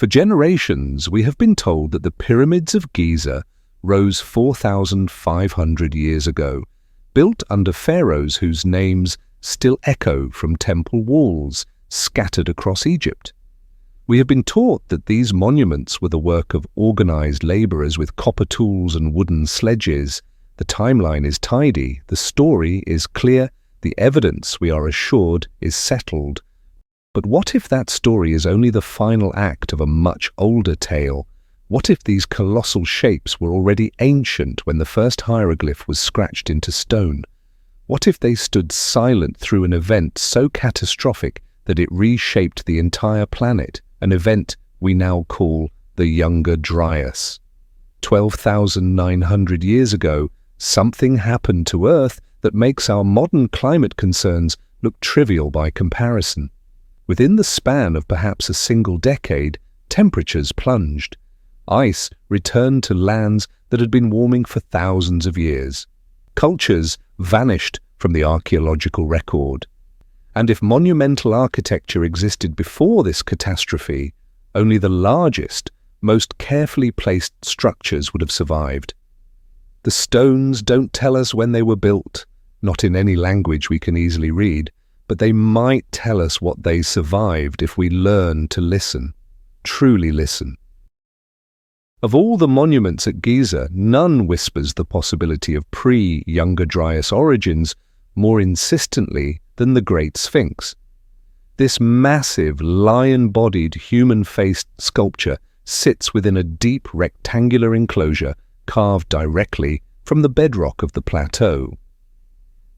For generations, we have been told that the pyramids of Giza rose 4,500 years ago, built under pharaohs whose names still echo from temple walls scattered across Egypt. We have been taught that these monuments were the work of organized laborers with copper tools and wooden sledges. The timeline is tidy, the story is clear, the evidence, we are assured, is settled. But what if that story is only the final act of a much older tale? What if these colossal shapes were already ancient when the first hieroglyph was scratched into stone? What if they stood silent through an event so catastrophic that it reshaped the entire planet, an event we now call the Younger Dryas? 12,900 years ago, something happened to Earth that makes our modern climate concerns look trivial by comparison. Within the span of perhaps a single decade, temperatures plunged. Ice returned to lands that had been warming for thousands of years. Cultures vanished from the archaeological record. And if monumental architecture existed before this catastrophe, only the largest, most carefully placed structures would have survived. The stones don't tell us when they were built, not in any language we can easily read, but they might tell us what they survived if we learn to listen, truly listen. Of all the monuments at Giza, none whispers the possibility of pre-Younger Dryas origins more insistently than the Great Sphinx. This massive, lion-bodied, human-faced sculpture sits within a deep rectangular enclosure carved directly from the bedrock of the plateau.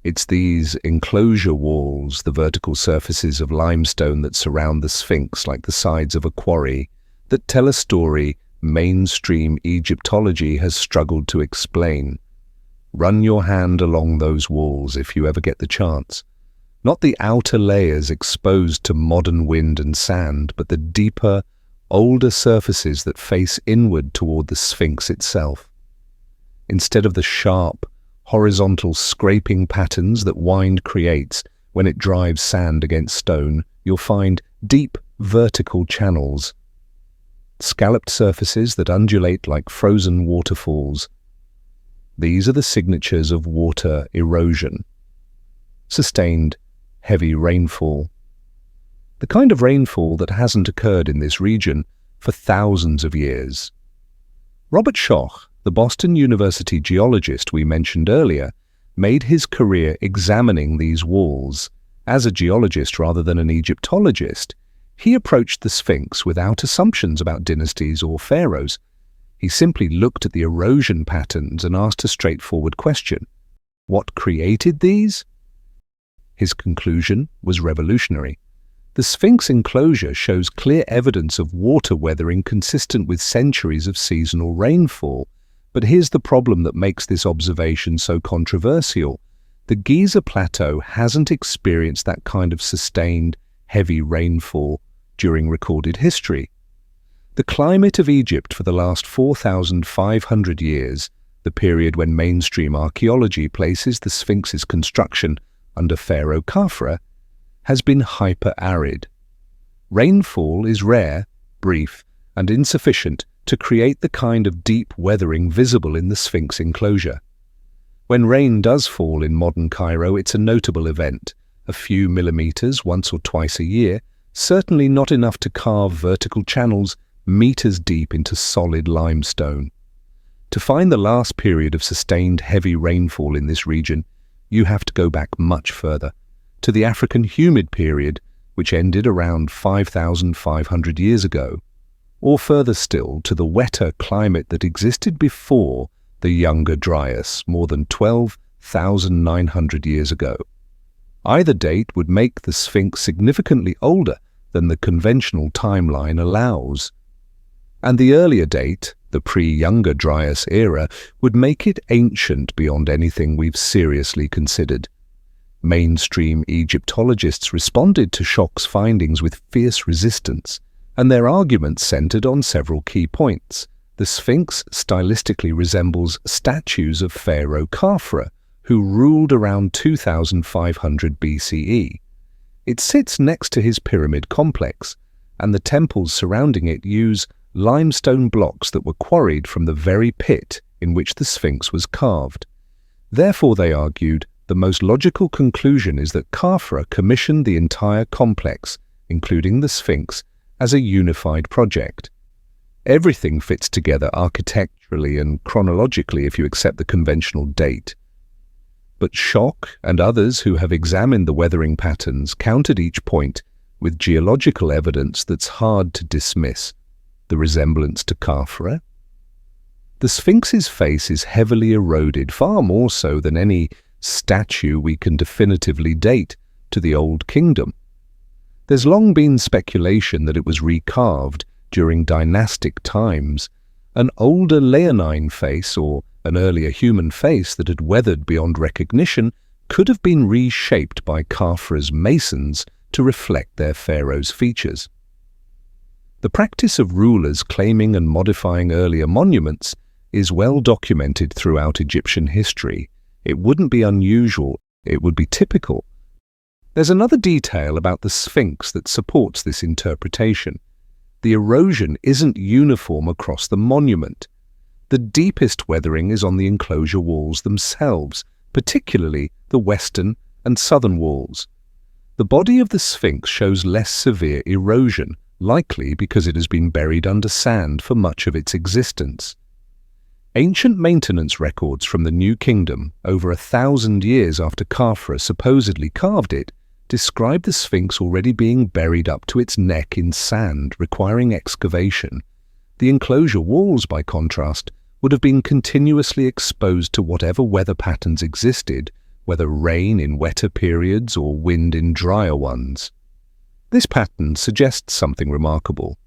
It's these enclosure walls, the vertical surfaces of limestone that surround the Sphinx like the sides of a quarry, that tell a story mainstream Egyptology has struggled to explain. Run your hand along those walls if you ever get the chance. Not the outer layers exposed to modern wind and sand, but the deeper, older surfaces that face inward toward the Sphinx itself. Instead of the sharp, horizontal scraping patterns that wind creates when it drives sand against stone, you'll find deep, vertical channels, scalloped surfaces that undulate like frozen waterfalls. These are the signatures of water erosion. Sustained, heavy rainfall. The kind of rainfall that hasn't occurred in this region for thousands of years. Robert Schoch, the Boston University geologist we mentioned earlier, made his career examining these walls. As a geologist rather than an Egyptologist, he approached the Sphinx without assumptions about dynasties or pharaohs. He simply looked at the erosion patterns and asked a straightforward question: what created these? His conclusion was revolutionary. The Sphinx enclosure shows clear evidence of water weathering consistent with centuries of seasonal rainfall. But here's the problem that makes this observation so controversial. The Giza Plateau hasn't experienced that kind of sustained, heavy rainfall during recorded history. The climate of Egypt for the last 4,500 years, the period when mainstream archaeology places the Sphinx's construction under Pharaoh Khafre, has been hyper-arid. Rainfall is rare, brief, and insufficient to create the kind of deep weathering visible in the Sphinx enclosure. When rain does fall in modern Cairo, it's a notable event, a few millimeters once or twice a year, certainly not enough to carve vertical channels meters deep into solid limestone. To find the last period of sustained heavy rainfall in this region, you have to go back much further, to the African humid period, which ended around 5,500 years ago, or further still to the wetter climate that existed before the Younger Dryas, more than 12,900 years ago. Either date would make the Sphinx significantly older than the conventional timeline allows. And the earlier date, the pre-Younger Dryas era, would make it ancient beyond anything we've seriously considered. Mainstream Egyptologists responded to Schoch's findings with fierce resistance, and their arguments centered on several key points. The Sphinx stylistically resembles statues of Pharaoh Khafre, who ruled around 2500 BCE. It sits next to his pyramid complex, and the temples surrounding it use limestone blocks that were quarried from the very pit in which the Sphinx was carved. Therefore, they argued, the most logical conclusion is that Khafra commissioned the entire complex, including the Sphinx, as a unified project. Everything fits together architecturally and chronologically if you accept the conventional date. But Schoch and others who have examined the weathering patterns countered each point with geological evidence that's hard to dismiss. The resemblance to Khafra. The Sphinx's face is heavily eroded, far more so than any statue we can definitively date to the Old Kingdom. There's long been speculation that it was recarved during dynastic times. An older leonine face, or an earlier human face that had weathered beyond recognition, could have been reshaped by Khafra's masons to reflect their pharaoh's features. The practice of rulers claiming and modifying earlier monuments is well documented throughout Egyptian history. It wouldn't be unusual, it would be typical. There's another detail about the Sphinx that supports this interpretation. The erosion isn't uniform across the monument. The deepest weathering is on the enclosure walls themselves, particularly the western and southern walls. The body of the Sphinx shows less severe erosion, likely because it has been buried under sand for much of its existence. Ancient maintenance records from the New Kingdom, over 1,000 years after Khafra supposedly carved it, describe the Sphinx already being buried up to its neck in sand, requiring excavation. The enclosure walls, by contrast, would have been continuously exposed to whatever weather patterns existed, whether rain in wetter periods or wind in drier ones. This pattern suggests something remarkable.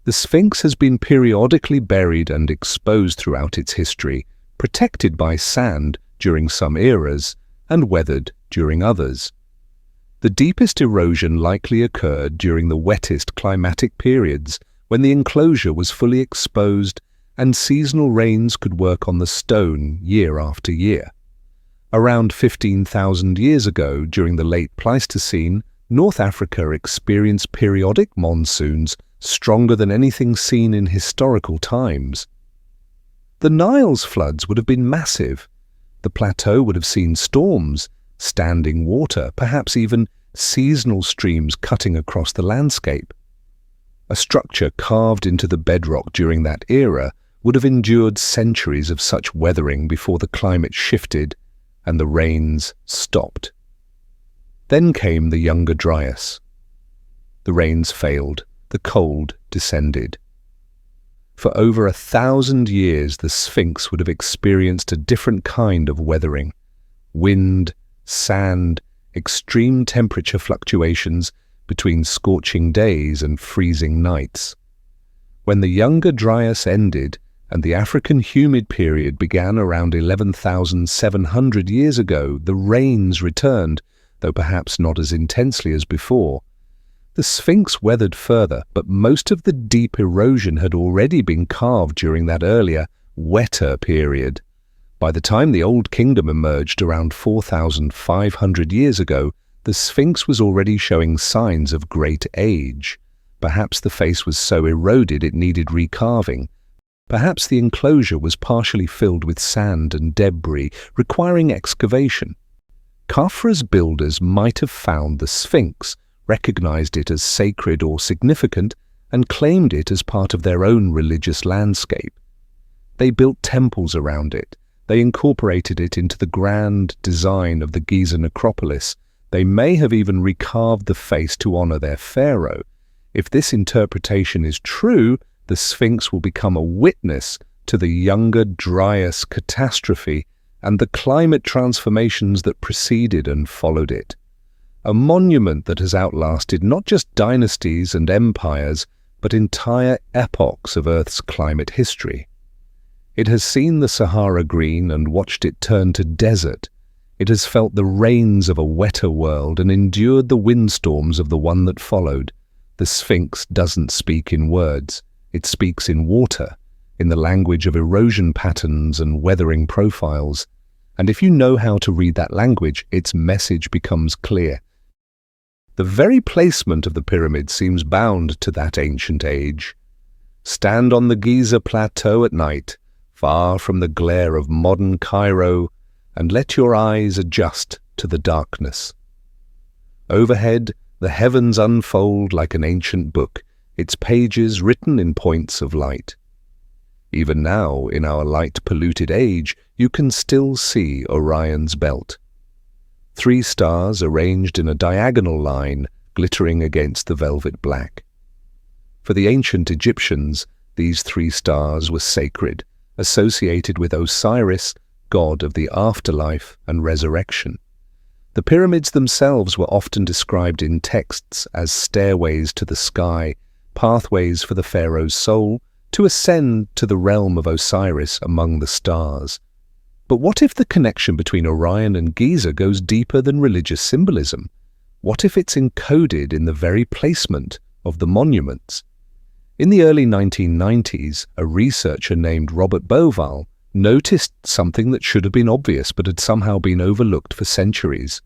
The Sphinx has been periodically buried and exposed throughout its history, protected by sand during some eras and weathered during others. The deepest erosion likely occurred during the wettest climatic periods, when the enclosure was fully exposed and seasonal rains could work on the stone year after year. Around 15,000 years ago, during the late Pleistocene, North Africa experienced periodic monsoons stronger than anything seen in historical times. The Nile's floods would have been massive. The plateau would have seen storms, standing water, perhaps even seasonal streams cutting across the landscape. A structure carved into the bedrock during that era would have endured centuries of such weathering before the climate shifted and the rains stopped. Then came the Younger Dryas. The rains failed, the cold descended. For over 1,000 years, the Sphinx would have experienced a different kind of weathering. Wind, sand, extreme temperature fluctuations between scorching days and freezing nights. When the Younger Dryas ended and the African humid period began around 11,700 years ago, the rains returned, though perhaps not as intensely as before. The Sphinx weathered further, but most of the deep erosion had already been carved during that earlier, wetter period. By the time the Old Kingdom emerged around 4,500 years ago, the Sphinx was already showing signs of great age. Perhaps the face was so eroded it needed recarving. Perhaps the enclosure was partially filled with sand and debris, requiring excavation. Khafra's builders might have found the Sphinx, recognized it as sacred or significant, and claimed it as part of their own religious landscape. They built temples around it. They incorporated it into the grand design of the Giza necropolis. They may have even recarved the face to honor their pharaoh. If this interpretation is true, the Sphinx will become a witness to the Younger Dryas catastrophe and the climate transformations that preceded and followed it. A monument that has outlasted not just dynasties and empires, but entire epochs of Earth's climate history. It has seen the Sahara green and watched it turn to desert. It has felt the rains of a wetter world and endured the windstorms of the one that followed. The Sphinx doesn't speak in words. It speaks in water, in the language of erosion patterns and weathering profiles. And if you know how to read that language, its message becomes clear. The very placement of the pyramid seems bound to that ancient age. Stand on the Giza plateau at night, far from the glare of modern Cairo, and let your eyes adjust to the darkness. Overhead, the heavens unfold like an ancient book, its pages written in points of light. Even now, in our light-polluted age, you can still see Orion's belt. 3 stars arranged in a diagonal line, glittering against the velvet black. For the ancient Egyptians, these 3 stars were sacred, associated with Osiris, god of the afterlife and resurrection. The pyramids themselves were often described in texts as stairways to the sky, pathways for the pharaoh's soul, to ascend to the realm of Osiris among the stars. But what if the connection between Orion and Giza goes deeper than religious symbolism? What if it's encoded in the very placement of the monuments? In the early 1990s, a researcher named Robert Bauval noticed something that should have been obvious but had somehow been overlooked for centuries.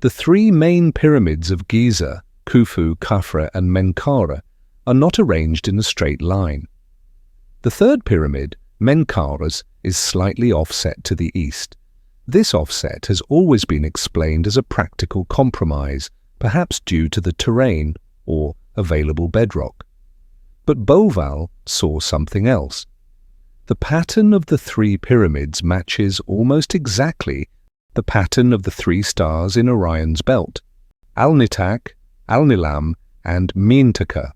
The 3 main pyramids of Giza, Khufu, Khafre and Menkaure, are not arranged in a straight line. The 3rd pyramid, Menkaure's, is slightly offset to the east. This offset has always been explained as a practical compromise, perhaps due to the terrain or available bedrock. But Bauval saw something else. The pattern of the 3 pyramids matches almost exactly the pattern of the 3 stars in Orion's belt, Al-Nitak, Al-Nilam and Mintaka.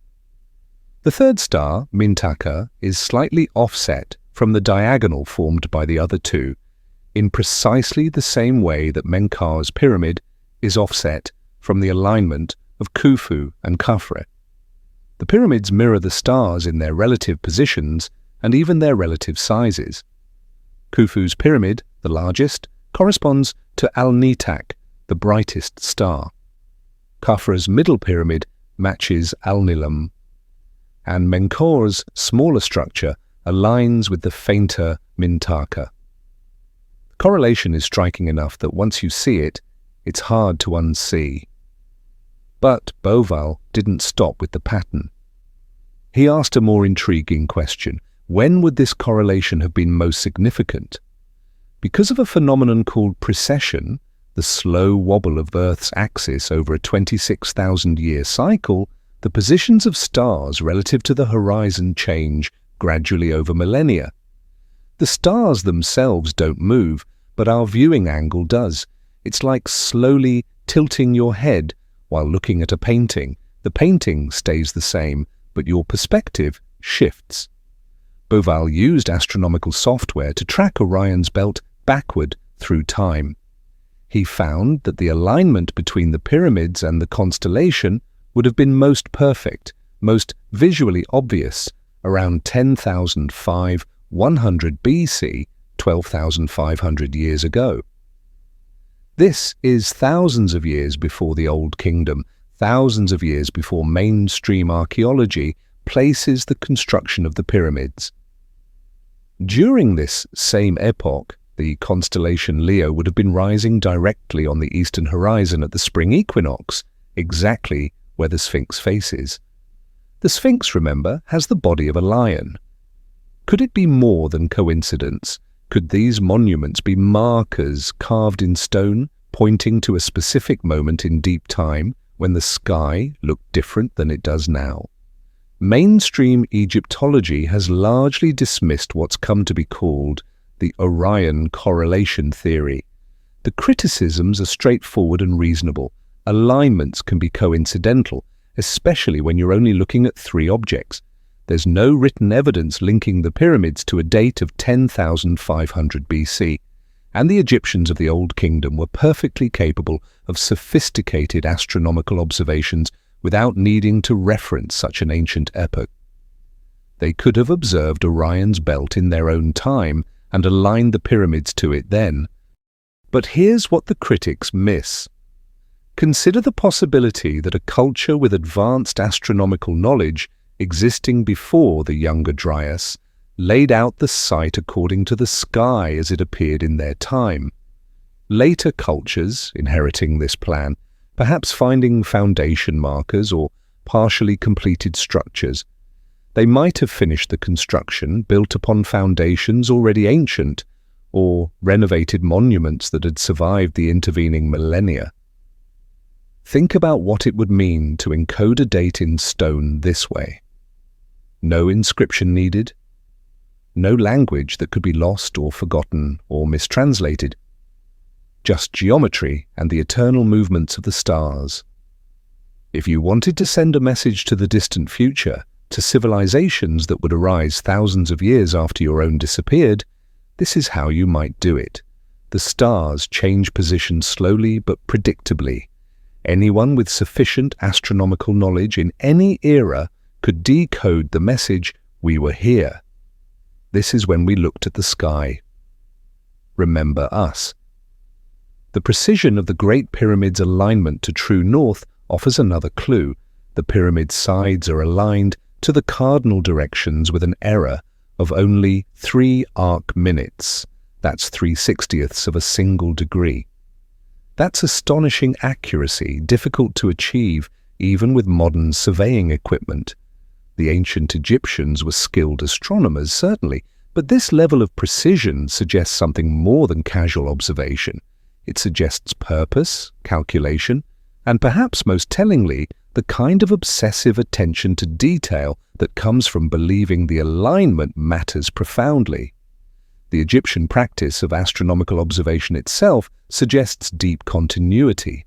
The 3rd star, Mintaka, is slightly offset from the diagonal formed by the other 2, in precisely the same way that Menkaure's pyramid is offset from the alignment of Khufu and Khafre. The pyramids mirror the stars in their relative positions and even their relative sizes. Khufu's pyramid, the largest, corresponds to Al-Nitak, the brightest star. Khafre's middle pyramid matches Al-Nilam, and Menkaure's smaller structure aligns with the fainter Mintaka. The correlation is striking enough that once you see it, it's hard to unsee. But Bauval didn't stop with the pattern. He asked a more intriguing question. When would this correlation have been most significant? Because of a phenomenon called precession, the slow wobble of Earth's axis over a 26,000-year cycle, the positions of stars relative to the horizon change gradually over millennia. The stars themselves don't move, but our viewing angle does. It's like slowly tilting your head while looking at a painting. The painting stays the same, but your perspective shifts. Bauval used astronomical software to track Orion's belt backward through time. He found that the alignment between the pyramids and the constellation would have been most perfect, most visually obvious, around 10,100 BC, 12,500 years ago. This is thousands of years before the Old Kingdom, thousands of years before mainstream archaeology places the construction of the pyramids. During this same epoch, the constellation Leo would have been rising directly on the eastern horizon at the spring equinox, exactly where the Sphinx faces. The Sphinx, remember, has the body of a lion. Could it be more than coincidence? Could these monuments be markers carved in stone, pointing to a specific moment in deep time when the sky looked different than it does now? Mainstream Egyptology has largely dismissed what's come to be called the Orion correlation theory. The criticisms are straightforward and reasonable. Alignments can be coincidental, especially when you're only looking at 3 objects. There's no written evidence linking the pyramids to a date of 10,500 BC, and the Egyptians of the Old Kingdom were perfectly capable of sophisticated astronomical observations without needing to reference such an ancient epoch. They could have observed Orion's belt in their own time and aligned the pyramids to it then. But here's what the critics miss. Consider the possibility that a culture with advanced astronomical knowledge existing before the Younger Dryas laid out the site according to the sky as it appeared in their time. Later cultures, inheriting this plan, perhaps finding foundation markers or partially completed structures. They might have finished the construction, built upon foundations already ancient, or renovated monuments that had survived the intervening millennia. Think about what it would mean to encode a date in stone this way. No inscription needed, no language that could be lost or forgotten or mistranslated, just geometry and the eternal movements of the stars. If you wanted to send a message to the distant future, to civilizations that would arise thousands of years after your own disappeared, this is how you might do it. The stars change position slowly but predictably. Anyone with sufficient astronomical knowledge in any era could decode the message, "We were here." This is when we looked at the sky. Remember us. The precision of the Great Pyramid's alignment to true north offers another clue. The pyramid's sides are aligned to the cardinal directions with an error of only 3 arc minutes. That's 3/60ths of a single degree. That's astonishing accuracy, difficult to achieve even with modern surveying equipment. The ancient Egyptians were skilled astronomers, certainly, but this level of precision suggests something more than casual observation. It suggests purpose, calculation, and perhaps most tellingly, the kind of obsessive attention to detail that comes from believing the alignment matters profoundly. The Egyptian practice of astronomical observation itself suggests deep continuity.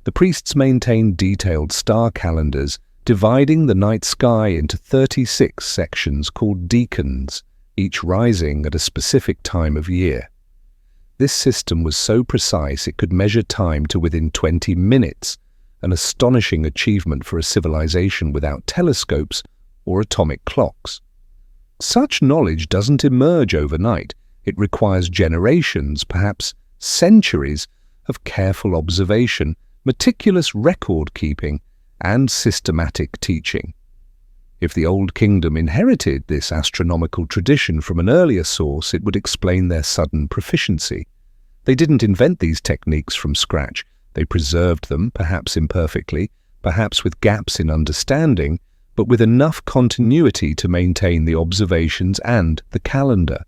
The priests maintained detailed star calendars, dividing the night sky into 36 sections called decans, each rising at a specific time of year. This system was so precise it could measure time to within 20 minutes, an astonishing achievement for a civilization without telescopes or atomic clocks. Such knowledge doesn't emerge overnight. It requires generations, perhaps centuries, of careful observation, meticulous record-keeping, and systematic teaching. If the Old Kingdom inherited this astronomical tradition from an earlier source, it would explain their sudden proficiency. They didn't invent these techniques from scratch. They preserved them, perhaps imperfectly, perhaps with gaps in understanding, but with enough continuity to maintain the observations and the calendar.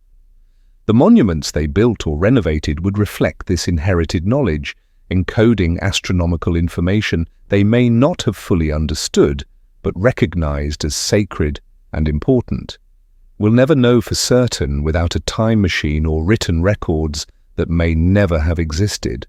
The monuments they built or renovated would reflect this inherited knowledge, encoding astronomical information they may not have fully understood, but recognized as sacred and important. We'll never know for certain without a time machine or written records that may never have existed.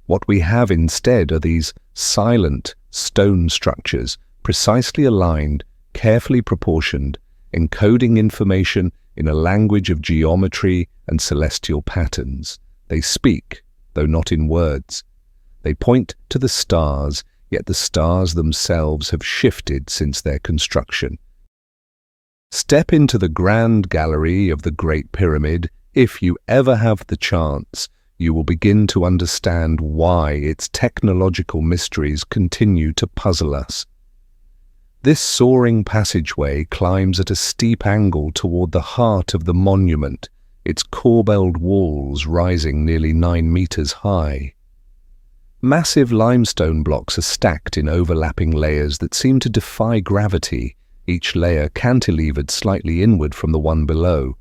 What we have instead are these silent stone structures, precisely aligned, carefully proportioned, encoding information in a language of geometry and celestial patterns. They speak, though not in words. They point to the stars, yet the stars themselves have shifted since their construction. Step into the grand gallery of the Great Pyramid. If you ever have the chance, you will begin to understand why its technological mysteries continue to puzzle us. This soaring passageway climbs at a steep angle toward the heart of the monument, its corbelled walls rising nearly 9 meters high. Massive limestone blocks are stacked in overlapping layers that seem to defy gravity, each layer cantilevered slightly inward from the one below.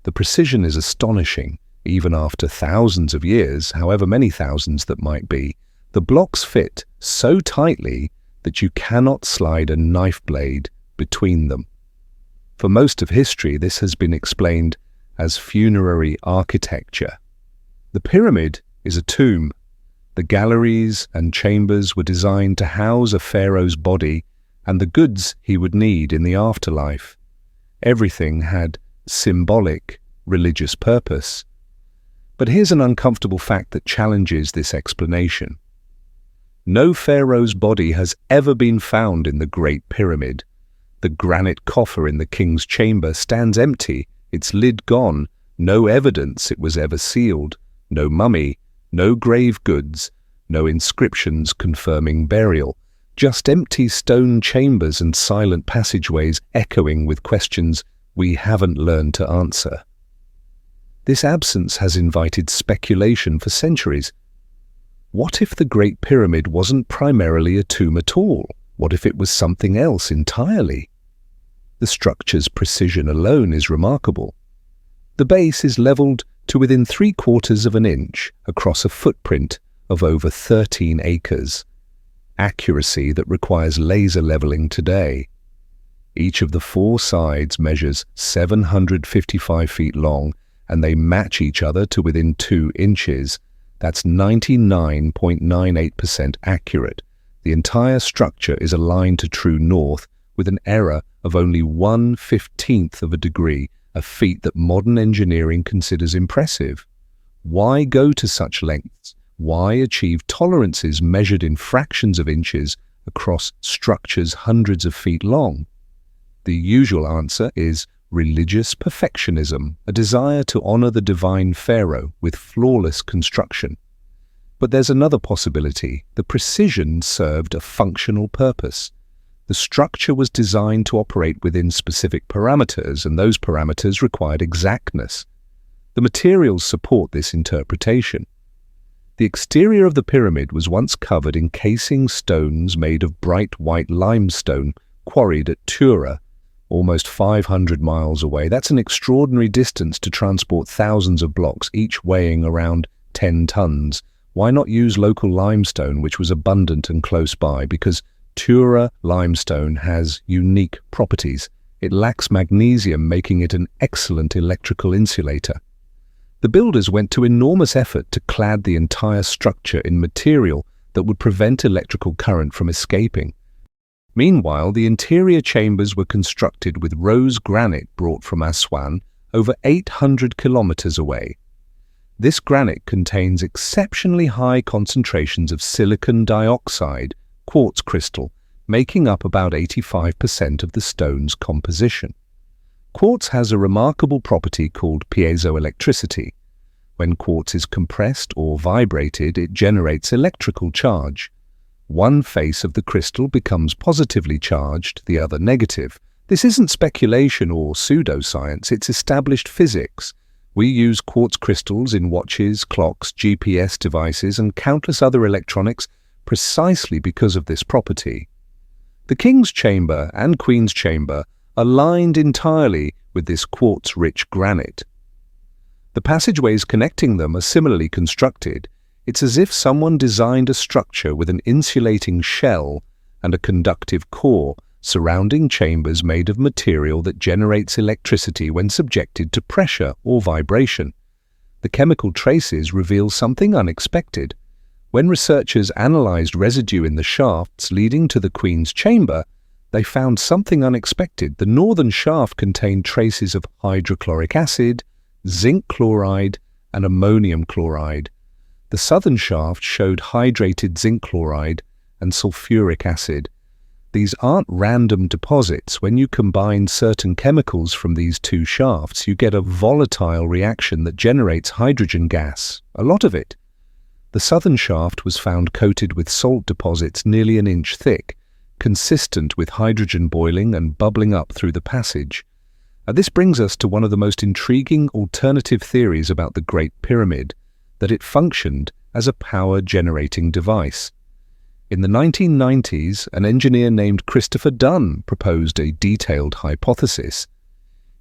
The precision is astonishing. Even after thousands of years, however many thousands that might be, the blocks fit so tightly that you cannot slide a knife blade between them. For most of history, this has been explained as funerary architecture. The pyramid is a tomb. The galleries and chambers were designed to house a pharaoh's body and the goods he would need in the afterlife. Everything had symbolic, religious purpose. But here's an uncomfortable fact that challenges this explanation. No pharaoh's body has ever been found in the Great Pyramid. The granite coffer in the king's chamber stands empty, its lid gone, no evidence it was ever sealed, no mummy, no grave goods, no inscriptions confirming burial, just empty stone chambers and silent passageways echoing with questions we haven't learned to answer. This absence has invited speculation for centuries. What if the Great Pyramid wasn't primarily a tomb at all? What if it was something else entirely? The structure's precision alone is remarkable. The base is leveled to within 3/4 of an inch across a footprint of over 13 acres. Accuracy that requires laser leveling today. Each of the 4 sides measures 755 feet long, and they match each other to within 2 inches. That's 99.98% accurate. The entire structure is aligned to true north with an error of only 1/15th of a degree, a feat that modern engineering considers impressive. Why go to such lengths? Why achieve tolerances measured in fractions of inches across structures hundreds of feet long? The usual answer is religious perfectionism, a desire to honor the divine pharaoh with flawless construction. But there's another possibility. The precision served a functional purpose. The structure was designed to operate within specific parameters, and those parameters required exactness. The materials support this interpretation. The exterior of the pyramid was once covered in casing stones made of bright white limestone quarried at Tura, almost 500 miles away. That's an extraordinary distance to transport thousands of blocks, each weighing around 10 tons. Why not use local limestone, which was abundant and close by? Because Tura limestone has unique properties. It lacks magnesium, making it an excellent electrical insulator. The builders went to enormous effort to clad the entire structure in material that would prevent electrical current from escaping. Meanwhile, the interior chambers were constructed with rose granite brought from Aswan, over 800 kilometers away. This granite contains exceptionally high concentrations of silicon dioxide, quartz crystal, making up about 85% of the stone's composition. Quartz has a remarkable property called piezoelectricity. When quartz is compressed or vibrated, it generates electrical charge. One face of the crystal becomes positively charged, the other negative. This isn't speculation or pseudoscience, it's established physics. We use quartz crystals in watches, clocks, GPS devices, and countless other electronics precisely because of this property. The King's Chamber and Queen's Chamber are lined entirely with this quartz-rich granite. The passageways connecting them are similarly constructed. It's as if someone designed a structure with an insulating shell and a conductive core surrounding chambers made of material that generates electricity when subjected to pressure or vibration. The chemical traces reveal something unexpected. When researchers analyzed residue in the shafts leading to the Queen's Chamber, they found something unexpected. The northern shaft contained traces of hydrochloric acid, zinc chloride, and ammonium chloride. The southern shaft showed hydrated zinc chloride and sulfuric acid. These aren't random deposits. When you combine certain chemicals from these 2 shafts, you get a volatile reaction that generates hydrogen gas, a lot of it. The southern shaft was found coated with salt deposits nearly an inch thick, consistent with hydrogen boiling and bubbling up through the passage. This brings us to one of the most intriguing alternative theories about the Great Pyramid, that it functioned as a power-generating device. In the 1990s, an engineer named Christopher Dunn proposed a detailed hypothesis.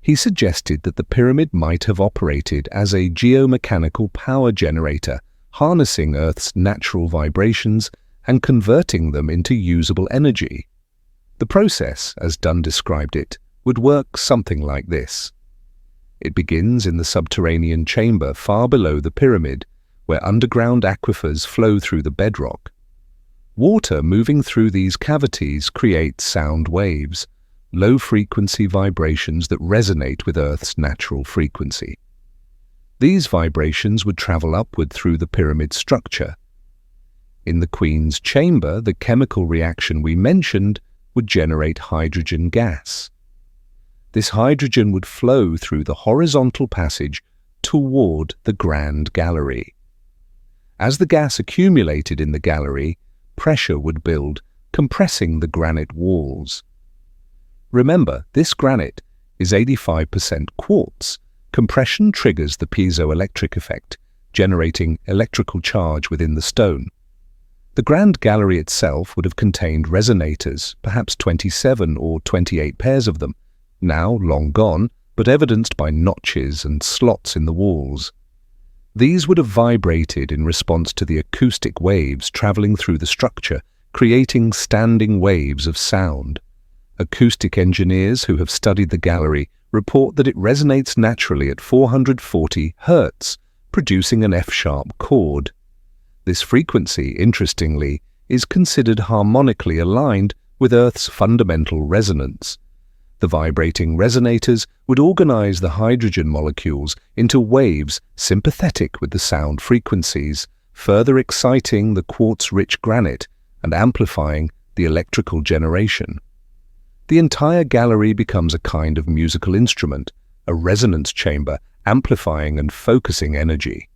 He suggested that the pyramid might have operated as a geomechanical power generator, harnessing Earth's natural vibrations and converting them into usable energy. The process, as Dunn described it, would work something like this. It begins in the subterranean chamber far below the pyramid, where underground aquifers flow through the bedrock. Water moving through these cavities creates sound waves, low-frequency vibrations that resonate with Earth's natural frequency. These vibrations would travel upward through the pyramid structure. In the Queen's Chamber, the chemical reaction we mentioned would generate hydrogen gas. This hydrogen would flow through the horizontal passage toward the Grand Gallery. As the gas accumulated in the gallery, pressure would build, compressing the granite walls. Remember, this granite is 85% quartz. Compression triggers the piezoelectric effect, generating electrical charge within the stone. The Grand Gallery itself would have contained resonators, perhaps 27 or 28 pairs of them, now long gone, but evidenced by notches and slots in the walls. These would have vibrated in response to the acoustic waves traveling through the structure, creating standing waves of sound. Acoustic engineers who have studied the gallery report that it resonates naturally at 440 Hz, producing an F-sharp chord. This frequency, interestingly, is considered harmonically aligned with Earth's fundamental resonance. The vibrating resonators would organize the hydrogen molecules into waves sympathetic with the sound frequencies, further exciting the quartz-rich granite and amplifying the electrical generation. The entire gallery becomes a kind of musical instrument, a resonance chamber amplifying and focusing energy.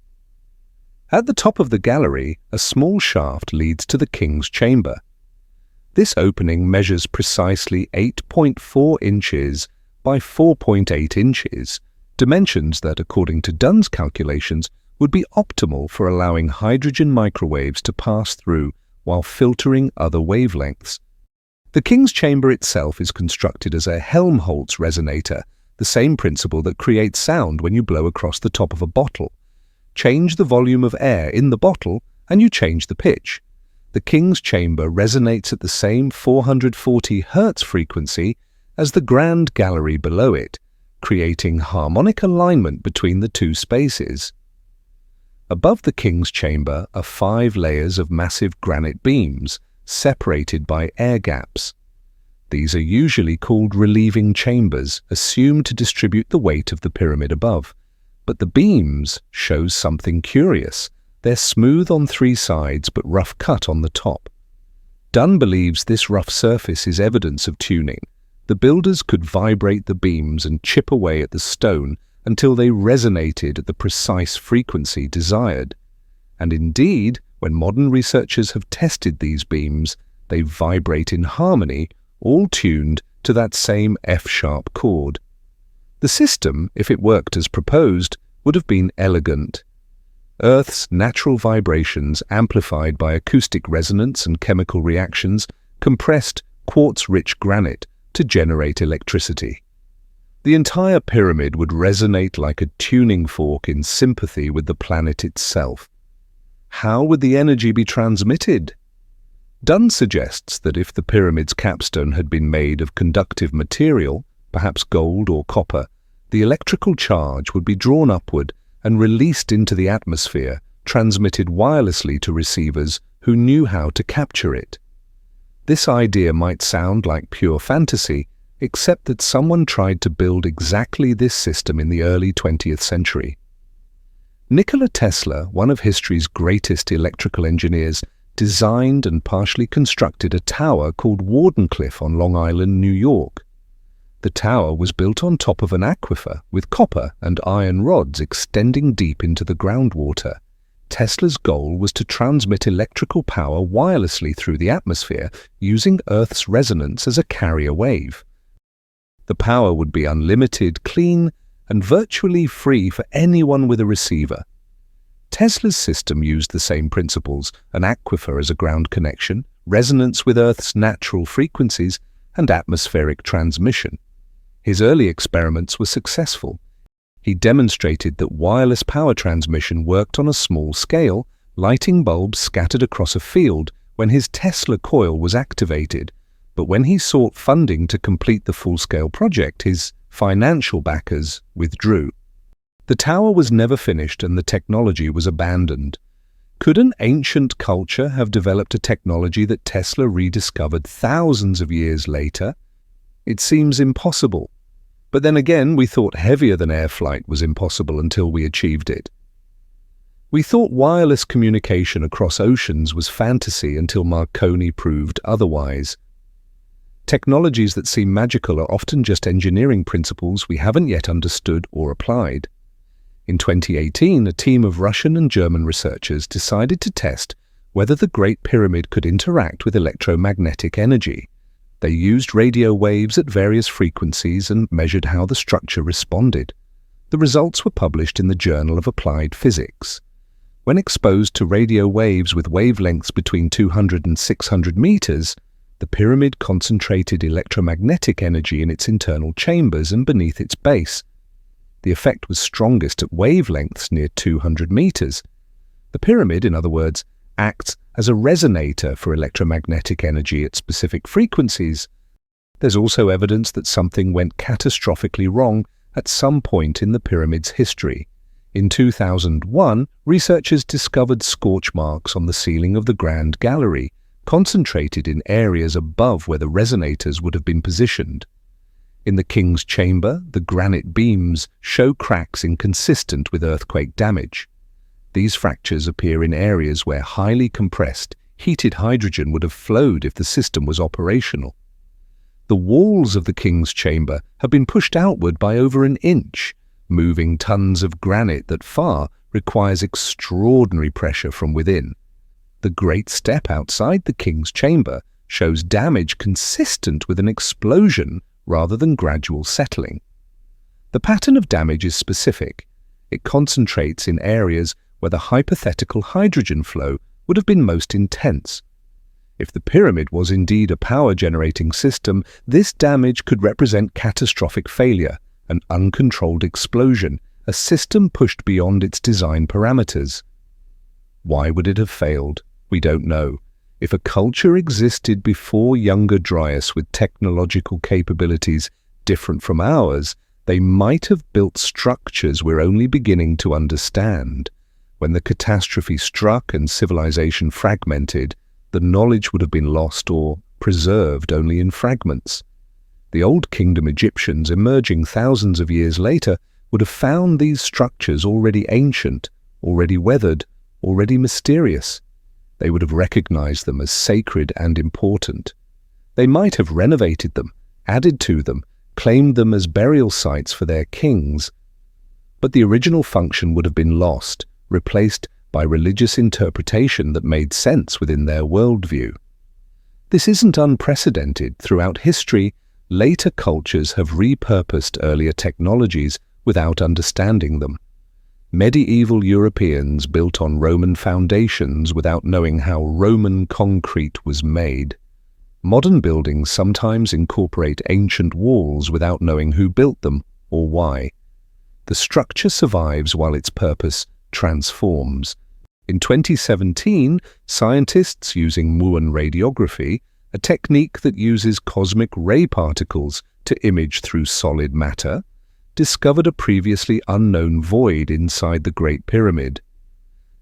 At the top of the gallery, a small shaft leads to the king's chamber. This opening measures precisely 8.4 inches by 4.8 inches, dimensions that, according to Dunn's calculations, would be optimal for allowing hydrogen microwaves to pass through while filtering other wavelengths. The king's chamber itself is constructed as a Helmholtz resonator, the same principle that creates sound when you blow across the top of a bottle. Change the volume of air in the bottle and you change the pitch. The king's chamber resonates at the same 440 Hz frequency as the Grand Gallery below it, creating harmonic alignment between the two spaces. Above the king's chamber are 5 layers of massive granite beams, separated by air gaps. These are usually called relieving chambers, assumed to distribute the weight of the pyramid above. But the beams show something curious. They're smooth on 3 sides but rough cut on the top. Dunn believes this rough surface is evidence of tuning. The builders could vibrate the beams and chip away at the stone until they resonated at the precise frequency desired. And indeed, when modern researchers have tested these beams, they vibrate in harmony, all tuned to that same F-sharp chord. The system, if it worked as proposed, would have been elegant. Earth's natural vibrations, amplified by acoustic resonance and chemical reactions, compressed quartz-rich granite to generate electricity. The entire pyramid would resonate like a tuning fork in sympathy with the planet itself. How would the energy be transmitted? Dunn suggests that if the pyramid's capstone had been made of conductive material, perhaps gold or copper, the electrical charge would be drawn upward and released into the atmosphere, transmitted wirelessly to receivers who knew how to capture it. This idea might sound like pure fantasy, except that someone tried to build exactly this system in the early 20th century. Nikola Tesla, one of history's greatest electrical engineers, designed and partially constructed a tower called Wardenclyffe on Long Island, New York. The tower was built on top of an aquifer with copper and iron rods extending deep into the groundwater. Tesla's goal was to transmit electrical power wirelessly through the atmosphere using Earth's resonance as a carrier wave. The power would be unlimited, clean, and virtually free for anyone with a receiver. Tesla's system used the same principles, an aquifer as a ground connection, resonance with Earth's natural frequencies, and atmospheric transmission. His early experiments were successful. He demonstrated that wireless power transmission worked on a small scale, lighting bulbs scattered across a field when his Tesla coil was activated. But when he sought funding to complete the full-scale project, his financial backers withdrew. The tower was never finished and the technology was abandoned. Could an ancient culture have developed a technology that Tesla rediscovered thousands of years later? It seems impossible. But then again, we thought heavier-than-air flight was impossible until we achieved it. We thought wireless communication across oceans was fantasy until Marconi proved otherwise. Technologies that seem magical are often just engineering principles we haven't yet understood or applied. In 2018, a team of Russian and German researchers decided to test whether the Great Pyramid could interact with electromagnetic energy. They used radio waves at various frequencies and measured how the structure responded. The results were published in the Journal of Applied Physics. When exposed to radio waves with wavelengths between 200 and 600 meters, the pyramid concentrated electromagnetic energy in its internal chambers and beneath its base. The effect was strongest at wavelengths near 200 meters. The pyramid, in other words, acts as a resonator for electromagnetic energy at specific frequencies. There's also evidence that something went catastrophically wrong at some point in the pyramid's history. In 2001, researchers discovered scorch marks on the ceiling of the Grand Gallery, concentrated in areas above where the resonators would have been positioned. In the King's Chamber, the granite beams show cracks inconsistent with earthquake damage. These fractures appear in areas where highly compressed, heated hydrogen would have flowed if the system was operational. The walls of the King's Chamber have been pushed outward by over an inch, moving tons of granite that far requires extraordinary pressure from within. The Great Step outside the King's Chamber shows damage consistent with an explosion rather than gradual settling. The pattern of damage is specific. It concentrates in areas where the hypothetical hydrogen flow would have been most intense. If the pyramid was indeed a power-generating system, this damage could represent catastrophic failure, an uncontrolled explosion, a system pushed beyond its design parameters. Why would it have failed? We don't know. If a culture existed before Younger Dryas with technological capabilities different from ours, they might have built structures we're only beginning to understand. When the catastrophe struck and civilization fragmented, the knowledge would have been lost or preserved only in fragments. The Old Kingdom Egyptians, emerging thousands of years later, would have found these structures already ancient, already weathered, already mysterious. They would have recognized them as sacred and important. They might have renovated them, added to them, claimed them as burial sites for their kings. But the original function would have been lost, replaced by religious interpretation that made sense within their worldview. This isn't unprecedented. Throughout history, later cultures have repurposed earlier technologies without understanding them. Medieval Europeans built on Roman foundations without knowing how Roman concrete was made. Modern buildings sometimes incorporate ancient walls without knowing who built them or why. The structure survives while its purpose transforms. In 2017, scientists using Muon radiography, a technique that uses cosmic ray particles to image through solid matter, discovered a previously unknown void inside the Great Pyramid.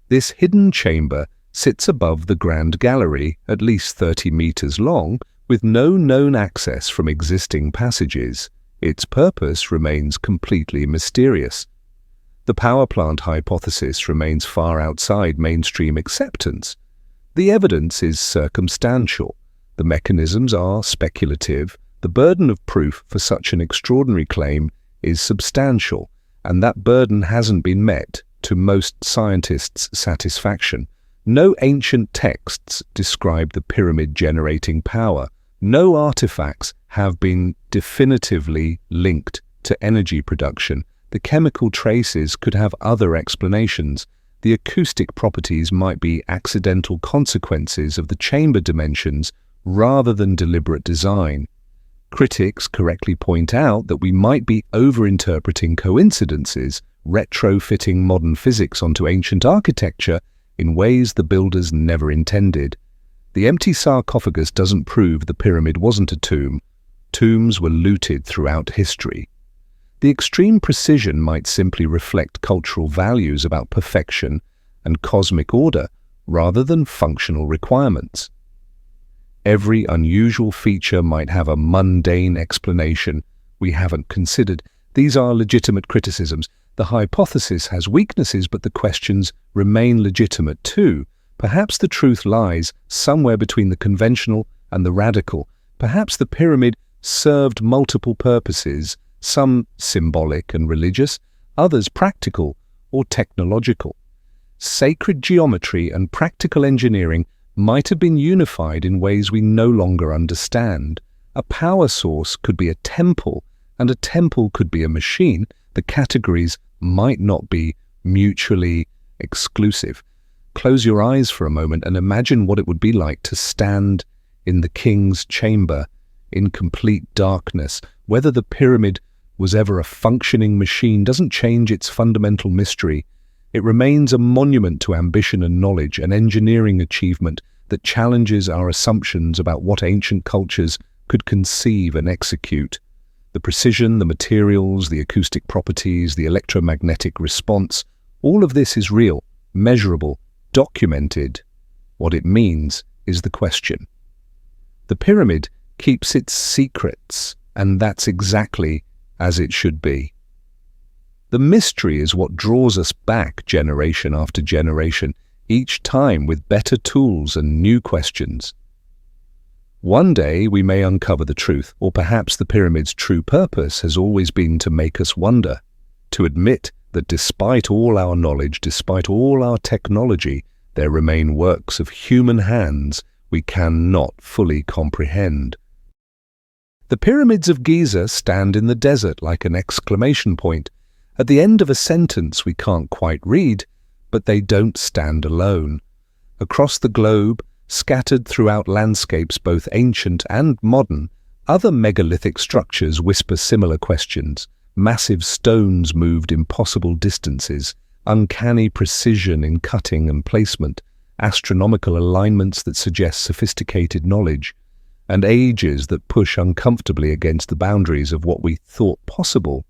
This hidden chamber sits above the Grand Gallery, at least 30 meters long, with no known access from existing passages. Its purpose remains completely mysterious. The power plant hypothesis remains far outside mainstream acceptance. The evidence is circumstantial. The mechanisms are speculative. The burden of proof for such an extraordinary claim is substantial, and that burden hasn't been met to most scientists' satisfaction. No ancient texts describe the pyramid generating power. No artifacts have been definitively linked to energy production. The chemical traces could have other explanations. The acoustic properties might be accidental consequences of the chamber dimensions rather than deliberate design. Critics correctly point out that we might be overinterpreting coincidences, retrofitting modern physics onto ancient architecture in ways the builders never intended. The empty sarcophagus doesn't prove the pyramid wasn't a tomb. Tombs were looted throughout history. The extreme precision might simply reflect cultural values about perfection and cosmic order rather than functional requirements. Every unusual feature might have a mundane explanation we haven't considered. These are legitimate criticisms. The hypothesis has weaknesses, but the questions remain legitimate too. Perhaps the truth lies somewhere between the conventional and the radical. Perhaps the pyramid served multiple purposes, some symbolic and religious, others practical or technological. Sacred geometry and practical engineering might have been unified in ways we no longer understand. A power source could be a temple, and a temple could be a machine. The categories might not be mutually exclusive. Close your eyes for a moment and imagine what it would be like to stand in the king's chamber in complete darkness. Whether the pyramid was ever a functioning machine doesn't change its fundamental mystery. It remains a monument to ambition and knowledge, an engineering achievement that challenges our assumptions about what ancient cultures could conceive and execute. The precision, the materials, the acoustic properties, the electromagnetic response, all of this is real, measurable, documented. What it means is the question. The pyramid keeps its secrets, and that's exactly as it should be. The mystery is what draws us back generation after generation, each time with better tools and new questions. One day we may uncover the truth, or perhaps the pyramid's true purpose has always been to make us wonder, to admit that despite all our knowledge, despite all our technology, there remain works of human hands we cannot fully comprehend. The pyramids of Giza stand in the desert like an exclamation point, at the end of a sentence we can't quite read, but they don't stand alone. Across the globe, scattered throughout landscapes both ancient and modern, other megalithic structures whisper similar questions. Massive stones moved impossible distances, uncanny precision in cutting and placement, astronomical alignments that suggest sophisticated knowledge, and ages that push uncomfortably against the boundaries of what we thought possible.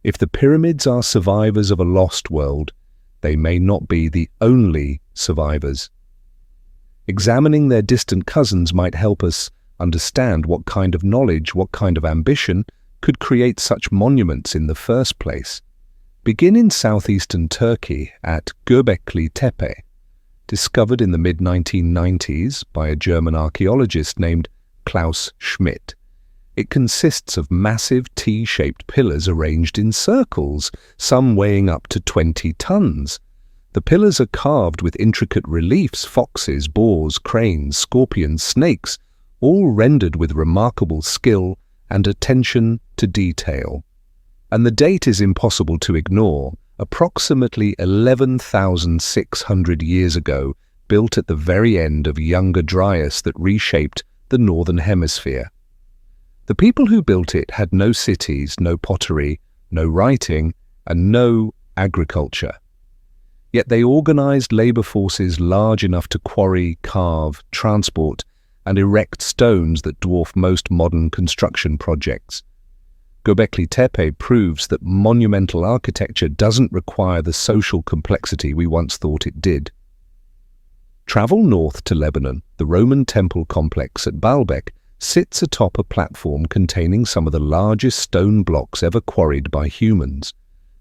If the pyramids are survivors of a lost world, they may not be the only survivors. Examining their distant cousins might help us understand what kind of knowledge, what kind of ambition could create such monuments in the first place. Begin in southeastern Turkey at Göbekli Tepe, discovered in the mid-1990s by a German archaeologist named Klaus Schmidt. It consists of massive T-shaped pillars arranged in circles, some weighing up to 20 tons. The pillars are carved with intricate reliefs, foxes, boars, cranes, scorpions, snakes, all rendered with remarkable skill and attention to detail. And the date is impossible to ignore, approximately 11,600 years ago, built at the very end of Younger Dryas that reshaped the northern hemisphere. The people who built it had no cities, no pottery, no writing, and no agriculture. Yet they organized labor forces large enough to quarry, carve, transport, and erect stones that dwarf most modern construction projects. Göbekli Tepe proves that monumental architecture doesn't require the social complexity we once thought it did. Travel north to Lebanon. The Roman temple complex at Baalbek sits atop a platform containing some of the largest stone blocks ever quarried by humans.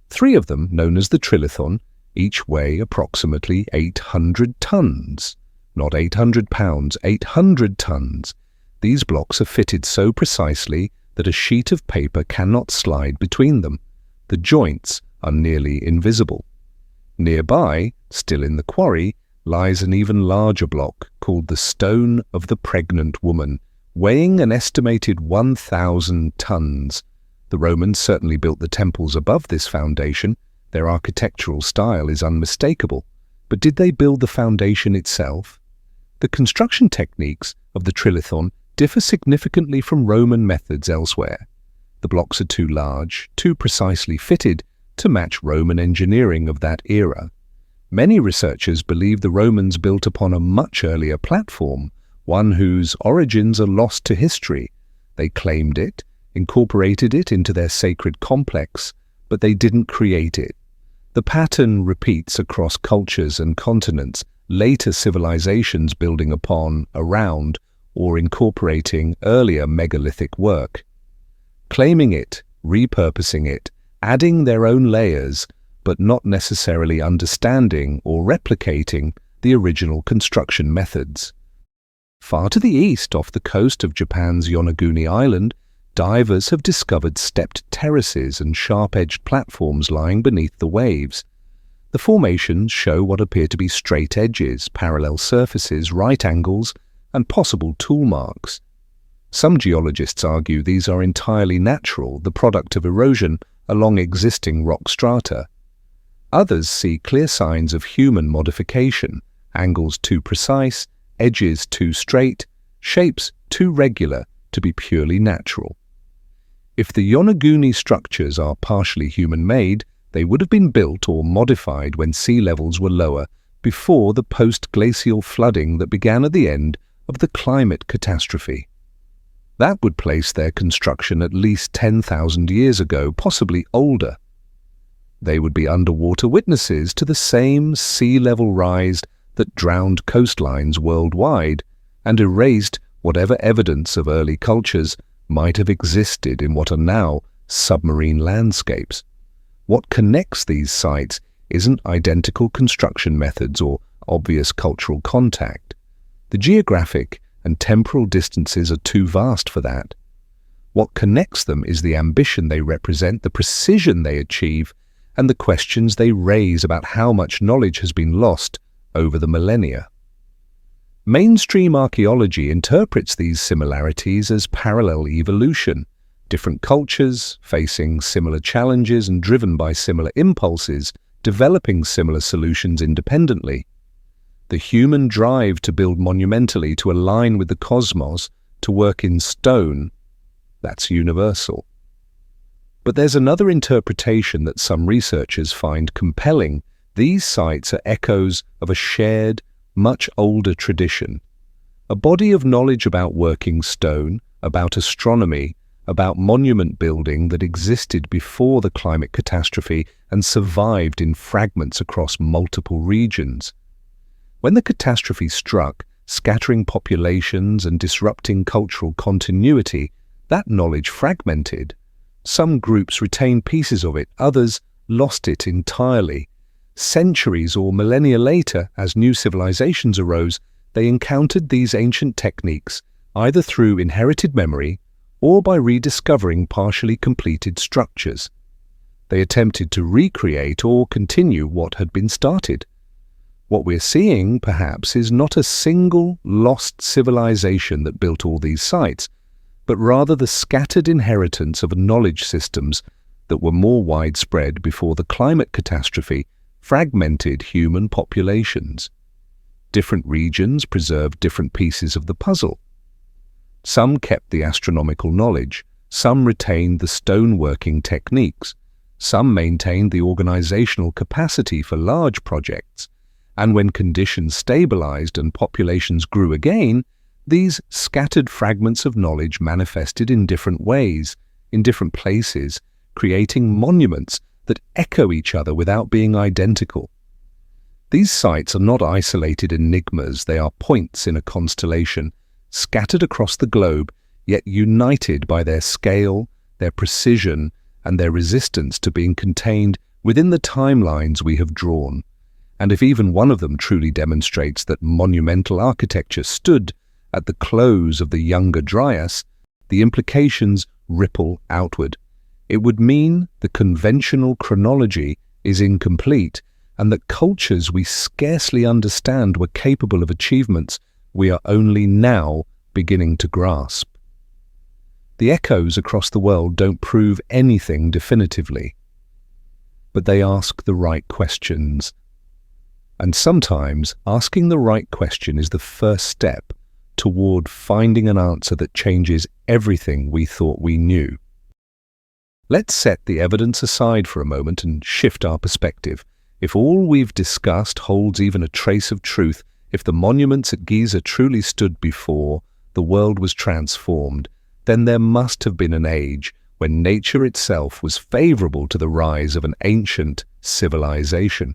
3 of them, known as the Trilithon, each weigh approximately 800 tons. Not 800 pounds, 800 tons. These blocks are fitted so precisely that a sheet of paper cannot slide between them. The joints are nearly invisible. Nearby, still in the quarry, lies an even larger block called the Stone of the Pregnant Woman, weighing an estimated 1,000 tons. The Romans certainly built the temples above this foundation. Their architectural style is unmistakable. But did they build the foundation itself? The construction techniques of the Trilithon differ significantly from Roman methods elsewhere. The blocks are too large, too precisely fitted to match Roman engineering of that era. Many researchers believe the Romans built upon a much earlier platform, one whose origins are lost to history. They claimed it, incorporated it into their sacred complex, but they didn't create it. The pattern repeats across cultures and continents, later civilizations building upon, around, or incorporating earlier megalithic work. Claiming it, repurposing it, adding their own layers, but not necessarily understanding or replicating the original construction methods. Far to the east, off the coast of Japan's Yonaguni Island, divers have discovered stepped terraces and sharp-edged platforms lying beneath the waves. The formations show what appear to be straight edges, parallel surfaces, right angles, and possible tool marks. Some geologists argue these are entirely natural, the product of erosion along existing rock strata. Others see clear signs of human modification, angles too precise, edges too straight, shapes too regular to be purely natural. If the Yonaguni structures are partially human-made, they would have been built or modified when sea levels were lower, before the post-glacial flooding that began at the end of the climate catastrophe. That would place their construction at least 10,000 years ago, possibly older. They would be underwater witnesses to the same sea level rise that drowned coastlines worldwide and erased whatever evidence of early cultures might have existed in what are now submarine landscapes. What connects these sites isn't identical construction methods or obvious cultural contact. The geographic and temporal distances are too vast for that. What connects them is the ambition they represent, the precision they achieve, and the questions they raise about how much knowledge has been lost over the millennia. Mainstream archaeology interprets these similarities as parallel evolution, different cultures facing similar challenges and driven by similar impulses, developing similar solutions independently. The human drive to build monumentally, to align with the cosmos, to work in stone, that's universal. But there's another interpretation that some researchers find compelling. These sites are echoes of a shared, much older tradition, a body of knowledge about working stone, about astronomy, about monument building that existed before the climate catastrophe and survived in fragments across multiple regions. When the catastrophe struck, scattering populations and disrupting cultural continuity, that knowledge fragmented. Some groups retained pieces of it, others lost it entirely. Centuries or millennia later, as new civilizations arose, they encountered these ancient techniques, either through inherited memory or by rediscovering partially completed structures. They attempted to recreate or continue what had been started. What we're seeing, perhaps, is not a single lost civilization that built all these sites, but rather the scattered inheritance of knowledge systems that were more widespread before the climate catastrophe fragmented human populations. Different regions preserved different pieces of the puzzle. Some kept the astronomical knowledge, some retained the stoneworking techniques, some maintained the organizational capacity for large projects, and when conditions stabilized and populations grew again, these scattered fragments of knowledge manifested in different ways, in different places, creating monuments that echo each other without being identical. These sites are not isolated enigmas, they are points in a constellation, scattered across the globe, yet united by their scale, their precision, and their resistance to being contained within the timelines we have drawn. And if even one of them truly demonstrates that monumental architecture stood at the close of the Younger Dryas, the implications ripple outward. It would mean the conventional chronology is incomplete and that cultures we scarcely understand were capable of achievements we are only now beginning to grasp. The echoes across the world don't prove anything definitively, but they ask the right questions. And sometimes asking the right question is the first step toward finding an answer that changes everything we thought we knew. Let's set the evidence aside for a moment and shift our perspective. If all we've discussed holds even a trace of truth, if the monuments at Giza truly stood before the world was transformed, then there must have been an age when nature itself was favorable to the rise of an ancient civilization.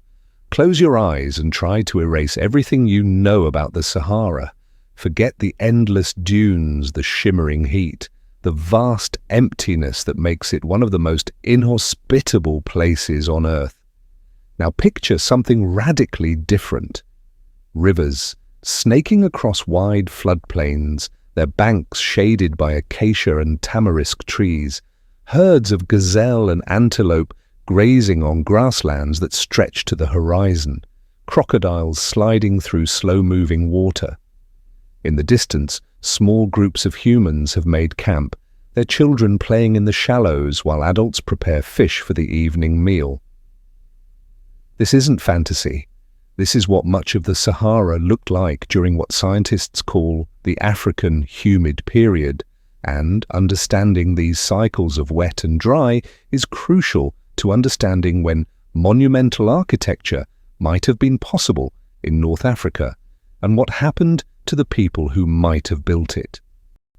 Close your eyes and try to erase everything you know about the Sahara. Forget the endless dunes, the shimmering heat, the vast emptiness that makes it one of the most inhospitable places on Earth. Now picture something radically different. Rivers, snaking across wide floodplains, their banks shaded by acacia and tamarisk trees, herds of gazelle and antelope grazing on grasslands that stretch to the horizon, crocodiles sliding through slow-moving water. In the distance, small groups of humans have made camp, their children playing in the shallows while adults prepare fish for the evening meal. This isn't fantasy. This is what much of the Sahara looked like during what scientists call the African humid period, and understanding these cycles of wet and dry is crucial to understanding when monumental architecture might have been possible in North Africa, and what happened to the people who might have built it.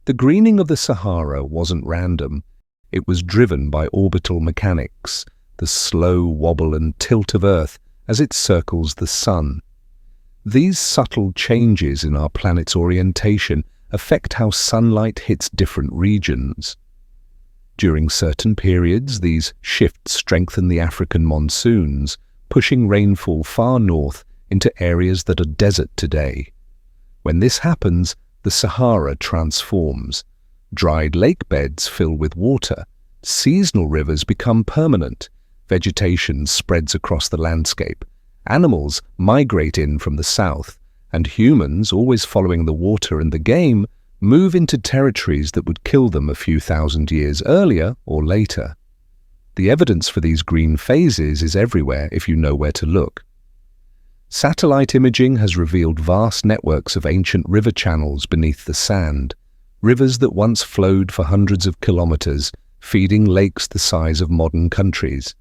The greening of the Sahara wasn't random. It was driven by orbital mechanics, the slow wobble and tilt of Earth as it circles the Sun. These subtle changes in our planet's orientation affect how sunlight hits different regions. During certain periods, these shifts strengthen the African monsoons, pushing rainfall far north into areas that are desert today. When this happens, the Sahara transforms. Dried lake beds fill with water. Seasonal rivers become permanent. Vegetation spreads across the landscape. Animals migrate in from the south, and humans, always following the water and the game, move into territories that would kill them a few thousand years earlier or later. The evidence for these green phases is everywhere if you know where to look. Satellite imaging has revealed vast networks of ancient river channels beneath the sand, rivers that once flowed for hundreds of kilometers, feeding lakes the size of modern countries.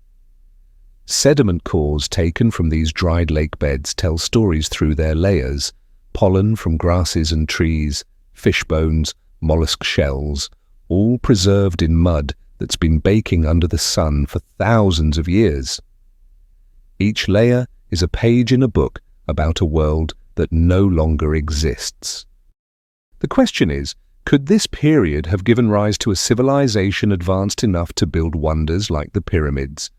Sediment cores taken from these dried lake beds tell stories through their layers: pollen from grasses and trees, fish bones, mollusk shells, all preserved in mud that's been baking under the sun for thousands of years. Each layer is a page in a book about a world that no longer exists. The question is, could this period have given rise to a civilization advanced enough to build wonders like the pyramids?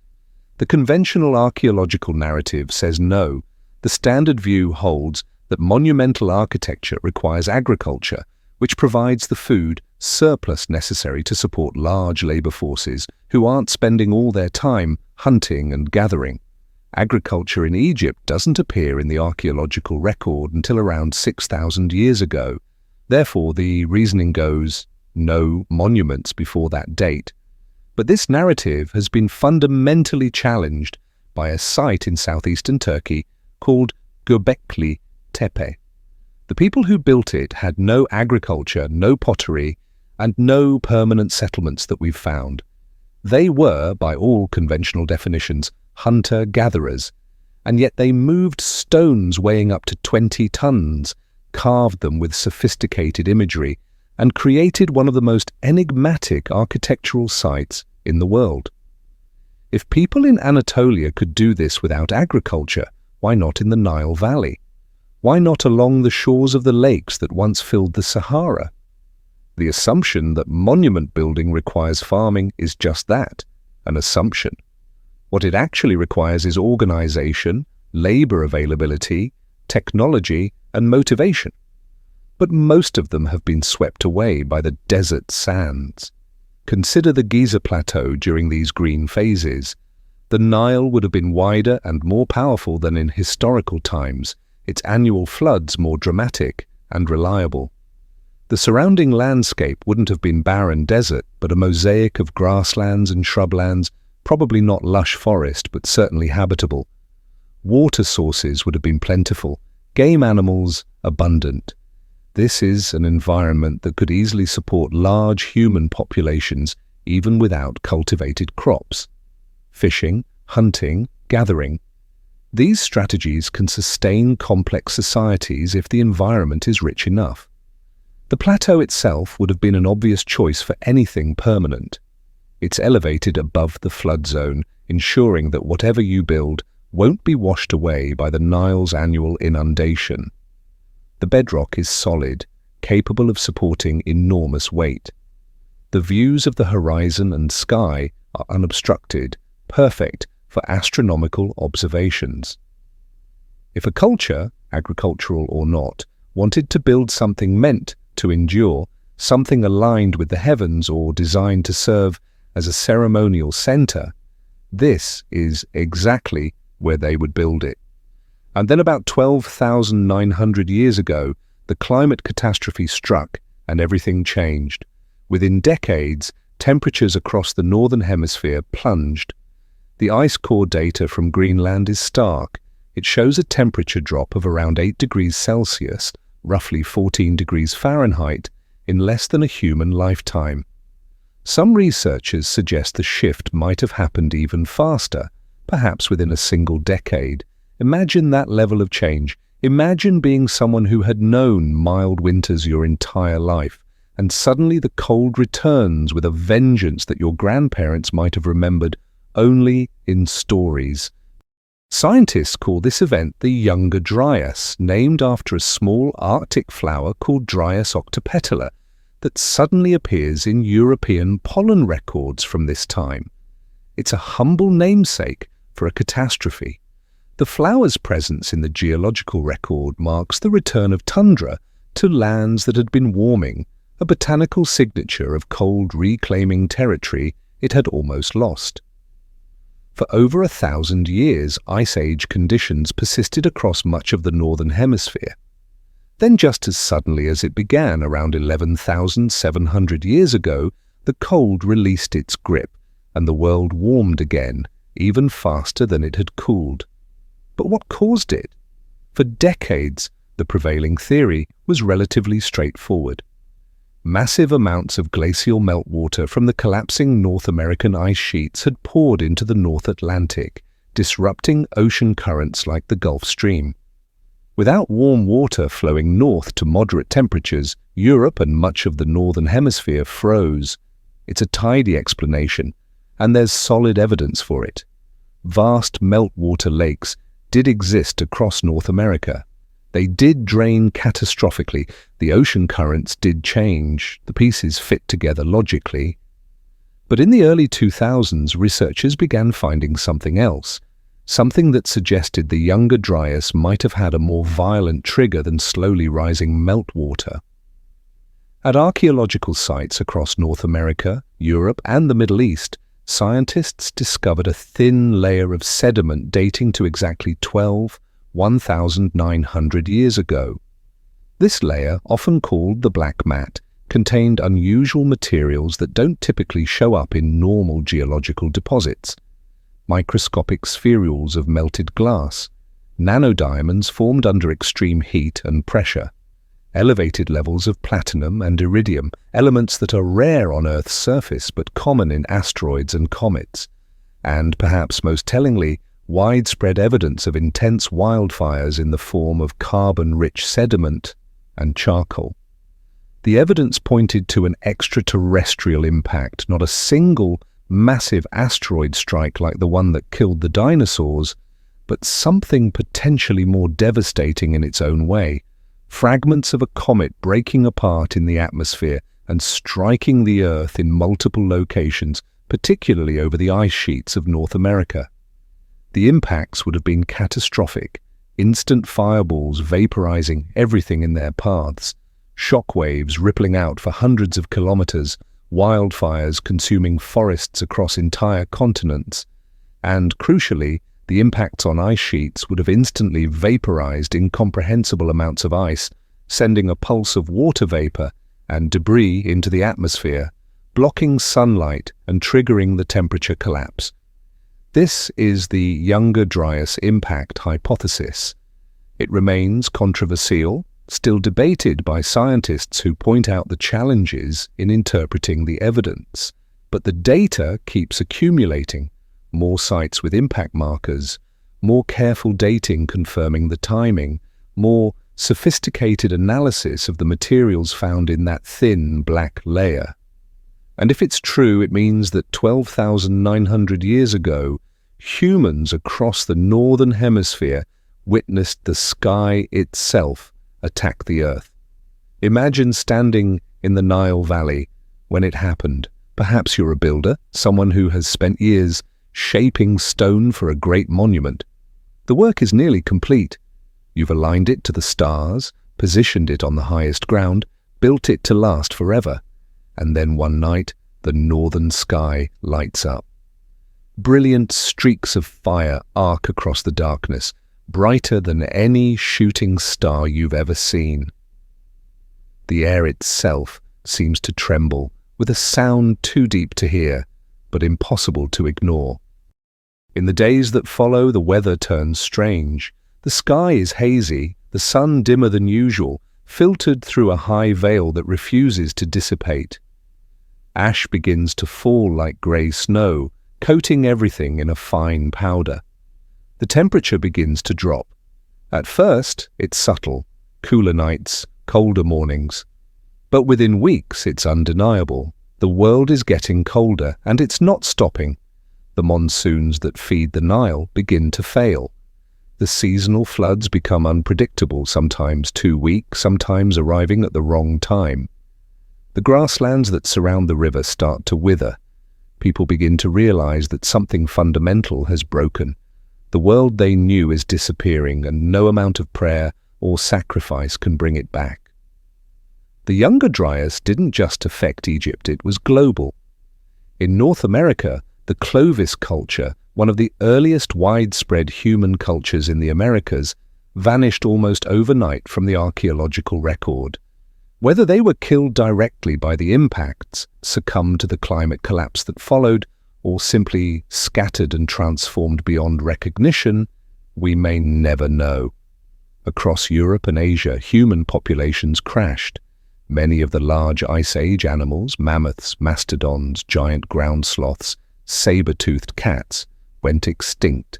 The conventional archaeological narrative says no. The standard view holds that monumental architecture requires agriculture, which provides the food surplus necessary to support large labor forces who aren't spending all their time hunting and gathering. Agriculture in Egypt doesn't appear in the archaeological record until around 6,000 years ago. Therefore, the reasoning goes, no monuments before that date. But this narrative has been fundamentally challenged by a site in southeastern Turkey called Göbekli Tepe. The people who built it had no agriculture, no pottery, and no permanent settlements that we've found. They were, by all conventional definitions, hunter-gatherers, and yet they moved stones weighing up to 20 tons, carved them with sophisticated imagery, and created one of the most enigmatic architectural sites in the world. If people in Anatolia could do this without agriculture, why not in the Nile Valley? Why not along the shores of the lakes that once filled the Sahara? The assumption that monument building requires farming is just that, an assumption. What it actually requires is organization, labor availability, technology, and motivation. But most of them have been swept away by the desert sands. Consider the Giza Plateau during these green phases. The Nile would have been wider and more powerful than in historical times, its annual floods more dramatic and reliable. The surrounding landscape wouldn't have been barren desert, but a mosaic of grasslands and shrublands, probably not lush forest, but certainly habitable. Water sources would have been plentiful, game animals abundant. This is an environment that could easily support large human populations even without cultivated crops. Fishing, hunting, gathering. These strategies can sustain complex societies if the environment is rich enough. The plateau itself would have been an obvious choice for anything permanent. It's elevated above the flood zone, ensuring that whatever you build won't be washed away by the Nile's annual inundation. The bedrock is solid, capable of supporting enormous weight. The views of the horizon and sky are unobstructed, perfect for astronomical observations. If a culture, agricultural or not, wanted to build something meant to endure, something aligned with the heavens or designed to serve as a ceremonial center, this is exactly where they would build it. And then about 12,900 years ago, the climate catastrophe struck and everything changed. Within decades, temperatures across the northern hemisphere plunged. The ice core data from Greenland is stark. It shows a temperature drop of around 8 degrees Celsius, roughly 14 degrees Fahrenheit, in less than a human lifetime. Some researchers suggest the shift might have happened even faster, perhaps within a single decade. Imagine that level of change. Imagine being someone who had known mild winters your entire life, and suddenly the cold returns with a vengeance that your grandparents might have remembered only in stories. Scientists call this event the Younger Dryas, named after a small Arctic flower called Dryas octopetala that suddenly appears in European pollen records from this time. It's a humble namesake for a catastrophe. The flower's presence in the geological record marks the return of tundra to lands that had been warming, a botanical signature of cold reclaiming territory it had almost lost. For over 1,000 years, Ice Age conditions persisted across much of the Northern Hemisphere. Then just as suddenly as it began around 11,700 years ago, the cold released its grip, and the world warmed again, even faster than it had cooled. But what caused it? For decades, the prevailing theory was relatively straightforward. Massive amounts of glacial meltwater from the collapsing North American ice sheets had poured into the North Atlantic, disrupting ocean currents like the Gulf Stream. Without warm water flowing north to moderate temperatures, Europe and much of the Northern Hemisphere froze. It's a tidy explanation, and there's solid evidence for it. Vast meltwater lakes did exist across North America. They did drain catastrophically. The ocean currents did change. The pieces fit together logically. But in the early 2000s, researchers began finding something else, something that suggested the Younger Dryas might have had a more violent trigger than slowly rising meltwater. At archaeological sites across North America, Europe, and the Middle East, scientists discovered a thin layer of sediment dating to exactly 1,900 years ago. This layer, often called the black mat, contained unusual materials that don't typically show up in normal geological deposits. Microscopic spherules of melted glass, nanodiamonds formed under extreme heat and pressure, elevated levels of platinum and iridium, elements that are rare on Earth's surface but common in asteroids and comets, and, perhaps most tellingly, widespread evidence of intense wildfires in the form of carbon-rich sediment and charcoal. The evidence pointed to an extraterrestrial impact, not a single massive asteroid strike like the one that killed the dinosaurs, but something potentially more devastating in its own way. Fragments of a comet breaking apart in the atmosphere and striking the Earth in multiple locations, particularly over the ice sheets of North America. The impacts would have been catastrophic, instant fireballs vaporizing everything in their paths, shockwaves rippling out for hundreds of kilometers, wildfires consuming forests across entire continents, and, crucially, the impacts on ice sheets would have instantly vaporized incomprehensible amounts of ice, sending a pulse of water vapor and debris into the atmosphere, blocking sunlight and triggering the temperature collapse. This is the Younger Dryas impact hypothesis. It remains controversial, still debated by scientists who point out the challenges in interpreting the evidence, but the data keeps accumulating. More sites with impact markers, more careful dating confirming the timing, more sophisticated analysis of the materials found in that thin black layer. And if it's true, it means that 12,900 years ago, humans across the Northern Hemisphere witnessed the sky itself attack the Earth. Imagine standing in the Nile Valley when it happened. Perhaps you're a builder, someone who has spent years shaping stone for a great monument. The work is nearly complete. You've aligned it to the stars, positioned it on the highest ground, built it to last forever. And then one night, the northern sky lights up. Brilliant streaks of fire arc across the darkness, brighter than any shooting star you've ever seen. The air itself seems to tremble with a sound too deep to hear, but impossible to ignore. In the days that follow, the weather turns strange. The sky is hazy, the sun dimmer than usual, filtered through a high veil that refuses to dissipate. Ash begins to fall like grey snow, coating everything in a fine powder. The temperature begins to drop. At first, it's subtle, cooler nights, colder mornings. But within weeks, it's undeniable. The world is getting colder, and it's not stopping. The monsoons that feed the Nile begin to fail. The seasonal floods become unpredictable, sometimes too weak, sometimes arriving at the wrong time. The grasslands that surround the river start to wither. People begin to realize that something fundamental has broken. The world they knew is disappearing, and no amount of prayer or sacrifice can bring it back. The Younger Dryas didn't just affect Egypt, it was global. In North America, the Clovis culture, one of the earliest widespread human cultures in the Americas, vanished almost overnight from the archaeological record. Whether they were killed directly by the impacts, succumbed to the climate collapse that followed, or simply scattered and transformed beyond recognition, we may never know. Across Europe and Asia, human populations crashed. Many of the large Ice Age animals, mammoths, mastodons, giant ground sloths, saber-toothed cats, went extinct.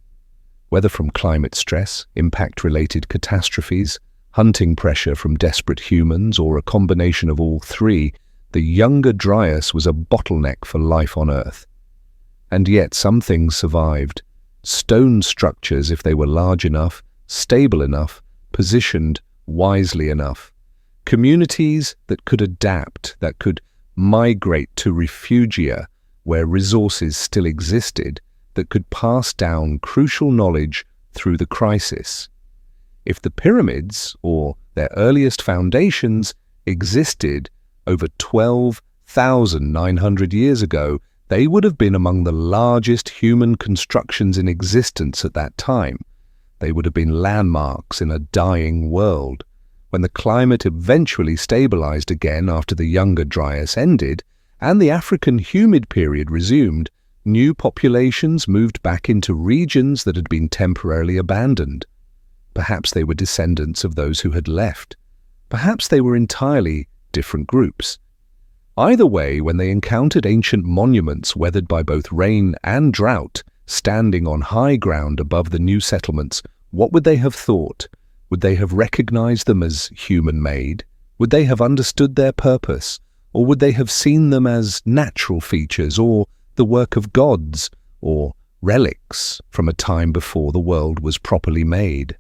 Whether from climate stress, impact-related catastrophes, hunting pressure from desperate humans, or a combination of all three, the Younger Dryas was a bottleneck for life on Earth. And yet some things survived. Stone structures, if they were large enough, stable enough, positioned wisely enough. Communities that could adapt, that could migrate to refugia where resources still existed, that could pass down crucial knowledge through the crisis. If the pyramids, or their earliest foundations, existed over 12,900 years ago, they would have been among the largest human constructions in existence at that time. They would have been landmarks in a dying world. When the climate eventually stabilized again after the Younger Dryas ended, and the African humid period resumed, new populations moved back into regions that had been temporarily abandoned. Perhaps they were descendants of those who had left. Perhaps they were entirely different groups. Either way, when they encountered ancient monuments weathered by both rain and drought, standing on high ground above the new settlements, what would they have thought? Would they have recognized them as human-made? Would they have understood their purpose? Or would they have seen them as natural features, or the work of gods, or relics from a time before the world was properly made?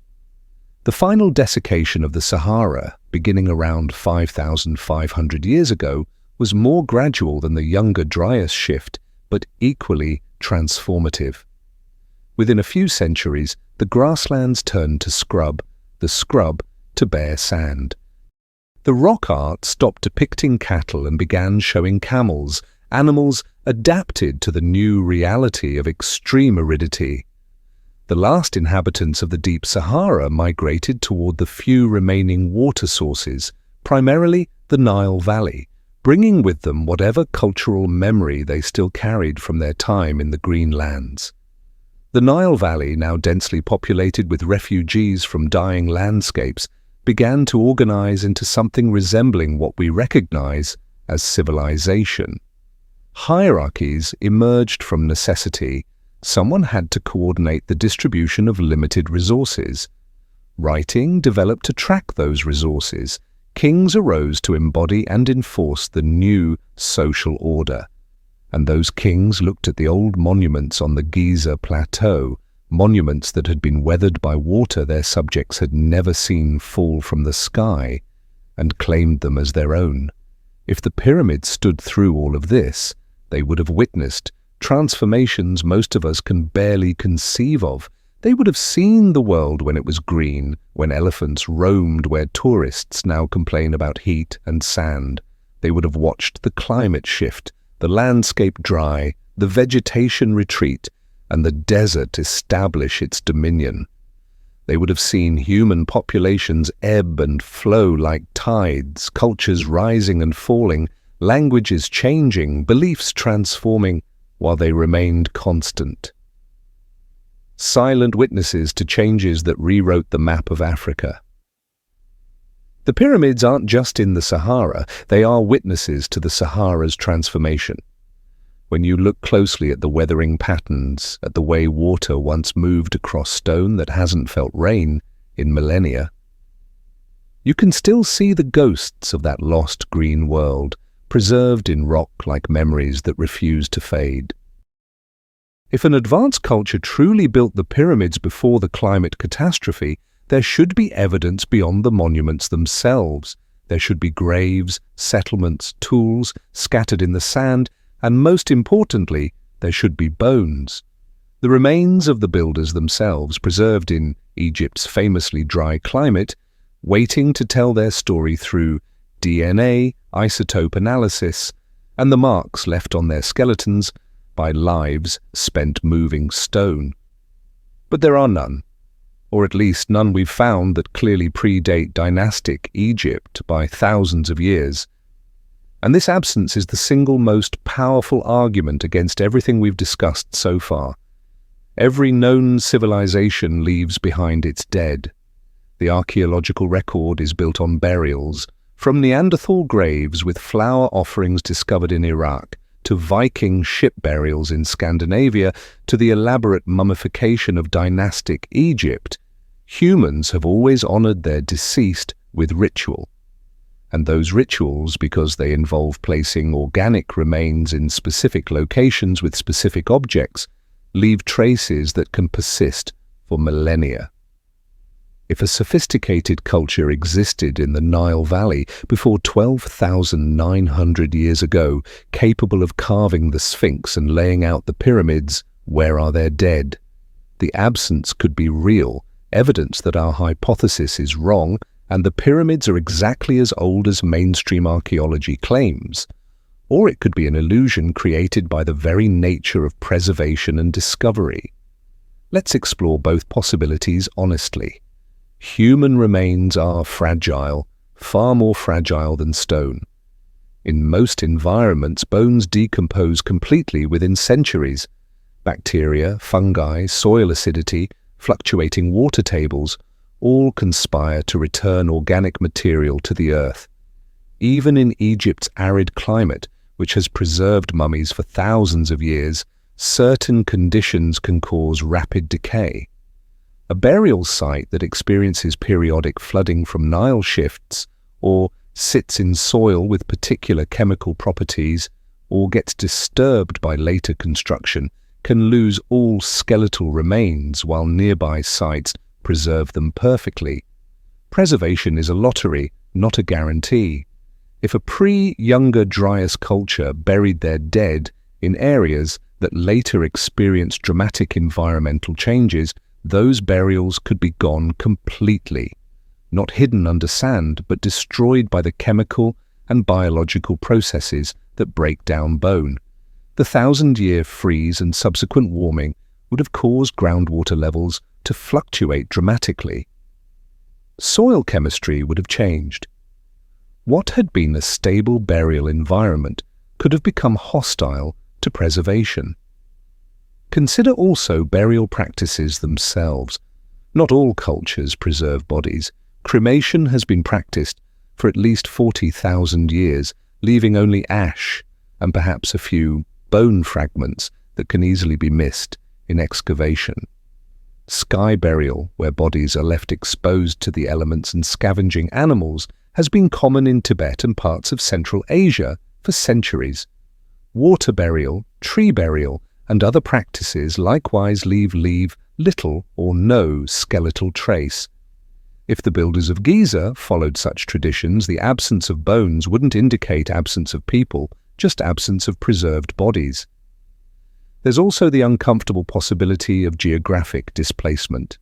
The final desiccation of the Sahara, beginning around 5,500 years ago, was more gradual than the Younger Dryas shift, but equally transformative. Within a few centuries, the grasslands turned to scrub, the scrub to bare sand. The rock art stopped depicting cattle and began showing camels, animals adapted to the new reality of extreme aridity. The last inhabitants of the deep Sahara migrated toward the few remaining water sources, primarily the Nile Valley, bringing with them whatever cultural memory they still carried from their time in the green lands. The Nile Valley, now densely populated with refugees from dying landscapes, began to organize into something resembling what we recognize as civilization. Hierarchies emerged from necessity. Someone had to coordinate the distribution of limited resources. Writing developed to track those resources. Kings arose to embody and enforce the new social order. And those kings looked at the old monuments on the Giza plateau, monuments that had been weathered by water their subjects had never seen fall from the sky, and claimed them as their own. If the pyramids stood through all of this, they would have witnessed transformations most of us can barely conceive of. They would have seen the world when it was green, when elephants roamed where tourists now complain about heat and sand. They would have watched the climate shift, the landscape dry, the vegetation retreat, and the desert establish its dominion. They would have seen human populations ebb and flow like tides, cultures rising and falling, languages changing, beliefs transforming, while they remained constant. silent witnesses to changes that rewrote the map of Africa. The pyramids aren't just in the Sahara, they are witnesses to the Sahara's transformation. When you look closely at the weathering patterns, at the way water once moved across stone that hasn't felt rain in millennia, you can still see the ghosts of that lost green world, preserved in rock like memories that refuse to fade. If an advanced culture truly built the pyramids before the climate catastrophe, there should be evidence beyond the monuments themselves. There should be graves, settlements, tools scattered in the sand, and most importantly, there should be bones. The remains of the builders themselves, preserved in Egypt's famously dry climate, waiting to tell their story through DNA, isotope analysis, and the marks left on their skeletons by lives spent moving stone. But there are none, or at least none we've found that clearly predate dynastic Egypt by thousands of years. And this absence is the single most powerful argument against everything we've discussed so far. Every known civilization leaves behind its dead. The archaeological record is built on burials, from Neanderthal graves with flower offerings discovered in Iraq, to Viking ship burials in Scandinavia, to the elaborate mummification of dynastic Egypt. Humans have always honored their deceased with ritual. And those rituals, because they involve placing organic remains in specific locations with specific objects, leave traces that can persist for millennia. If a sophisticated culture existed in the Nile Valley before 12,900 years ago, capable of carving the Sphinx and laying out the pyramids, where are their dead? The absence could be real, evidence that our hypothesis is wrong, and the pyramids are exactly as old as mainstream archaeology claims. Or it could be an illusion created by the very nature of preservation and discovery. Let's explore both possibilities honestly. Human remains are fragile, far more fragile than stone. In most environments, bones decompose completely within centuries. Bacteria, fungi, soil acidity, fluctuating water tables, all conspire to return organic material to the earth. Even in Egypt's arid climate, which has preserved mummies for thousands of years, certain conditions can cause rapid decay. A burial site that experiences periodic flooding from Nile shifts, or sits in soil with particular chemical properties, or gets disturbed by later construction, can lose all skeletal remains while nearby sites preserve them perfectly. Preservation is a lottery, not a guarantee. If a pre-Younger Dryas culture buried their dead in areas that later experienced dramatic environmental changes, those burials could be gone completely, not hidden under sand, but destroyed by the chemical and biological processes that break down bone. The 1,000-year freeze and subsequent warming would have caused groundwater levels to fluctuate dramatically. Soil chemistry would have changed. What had been a stable burial environment could have become hostile to preservation. Consider also burial practices themselves. Not all cultures preserve bodies. Cremation has been practiced for at least 40,000 years, leaving only ash and perhaps a few bone fragments that can easily be missed in excavation. Sky burial, where bodies are left exposed to the elements and scavenging animals, has been common in Tibet and parts of Central Asia for centuries. Water burial, tree burial, and other practices likewise leave little or no skeletal trace. If the builders of Giza followed such traditions, the absence of bones wouldn't indicate absence of people, just absence of preserved bodies. There's also the uncomfortable possibility of geographic displacement.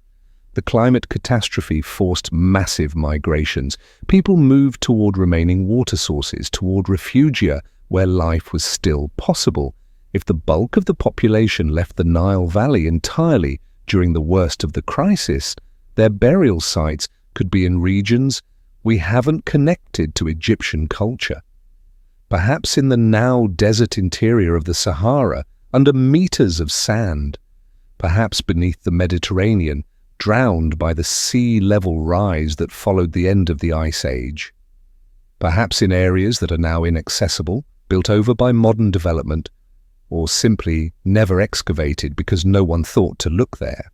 The climate catastrophe forced massive migrations. People moved toward remaining water sources, toward refugia where life was still possible. If the bulk of the population left the Nile Valley entirely during the worst of the crisis, their burial sites could be in regions we haven't connected to Egyptian culture. Perhaps in the now desert interior of the Sahara, under meters of sand. perhaps beneath the Mediterranean, drowned by the sea level rise that followed the end of the Ice Age. Perhaps in areas that are now inaccessible, built over by modern development, or simply never excavated because no one thought to look there.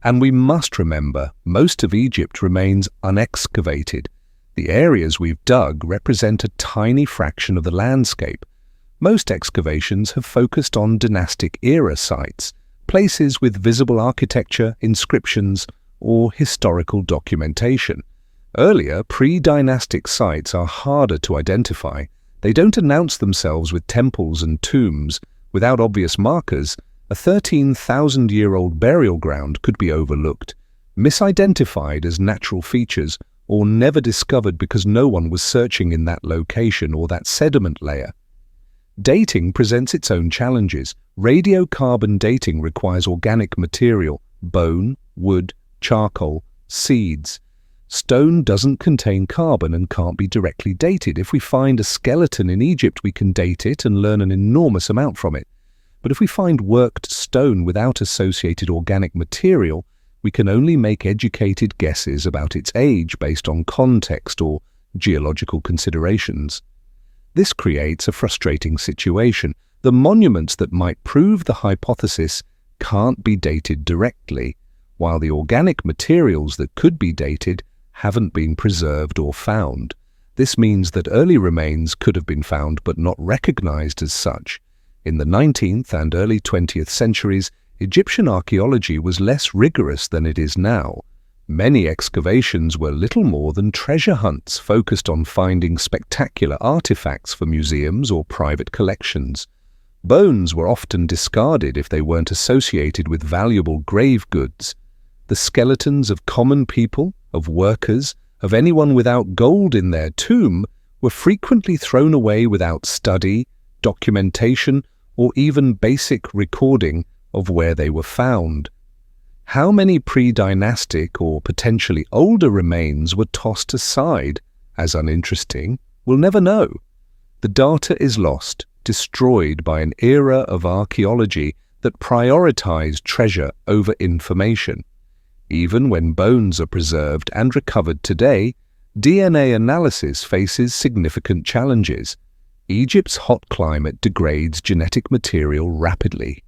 And we must remember, most of Egypt remains unexcavated. The areas we've dug represent a tiny fraction of the landscape. Most excavations have focused on dynastic era sites, places with visible architecture, inscriptions, or historical documentation. Earlier, pre-dynastic sites are harder to identify. They don't announce themselves with temples and tombs. Without obvious markers, a 13,000-year-old burial ground could be overlooked, misidentified as natural features, or never discovered because no one was searching in that location or that sediment layer. Dating presents its own challenges. Radiocarbon dating requires organic material, bone, wood, charcoal, seeds. Stone doesn't contain carbon and can't be directly dated. If we find a skeleton in Egypt, we can date it and learn an enormous amount from it. But if we find worked stone without associated organic material, we can only make educated guesses about its age based on context or geological considerations. This creates a frustrating situation. The monuments that might prove the hypothesis can't be dated directly, while the organic materials that could be dated haven't been preserved or found. This means that early remains could have been found but not recognized as such. In the 19th and early 20th centuries, Egyptian archaeology was less rigorous than it is now. Many excavations were little more than treasure hunts focused on finding spectacular artifacts for museums or private collections. Bones were often discarded if they weren't associated with valuable grave goods. The skeletons of common people, of workers, of anyone without gold in their tomb were frequently thrown away without study, documentation, or even basic recording of where they were found. How many pre-dynastic or potentially older remains were tossed aside as uninteresting, we'll never know. The data is lost, destroyed by an era of archaeology that prioritized treasure over information. Even when bones are preserved and recovered today, DNA analysis faces significant challenges. Egypt's hot climate degrades genetic material rapidly.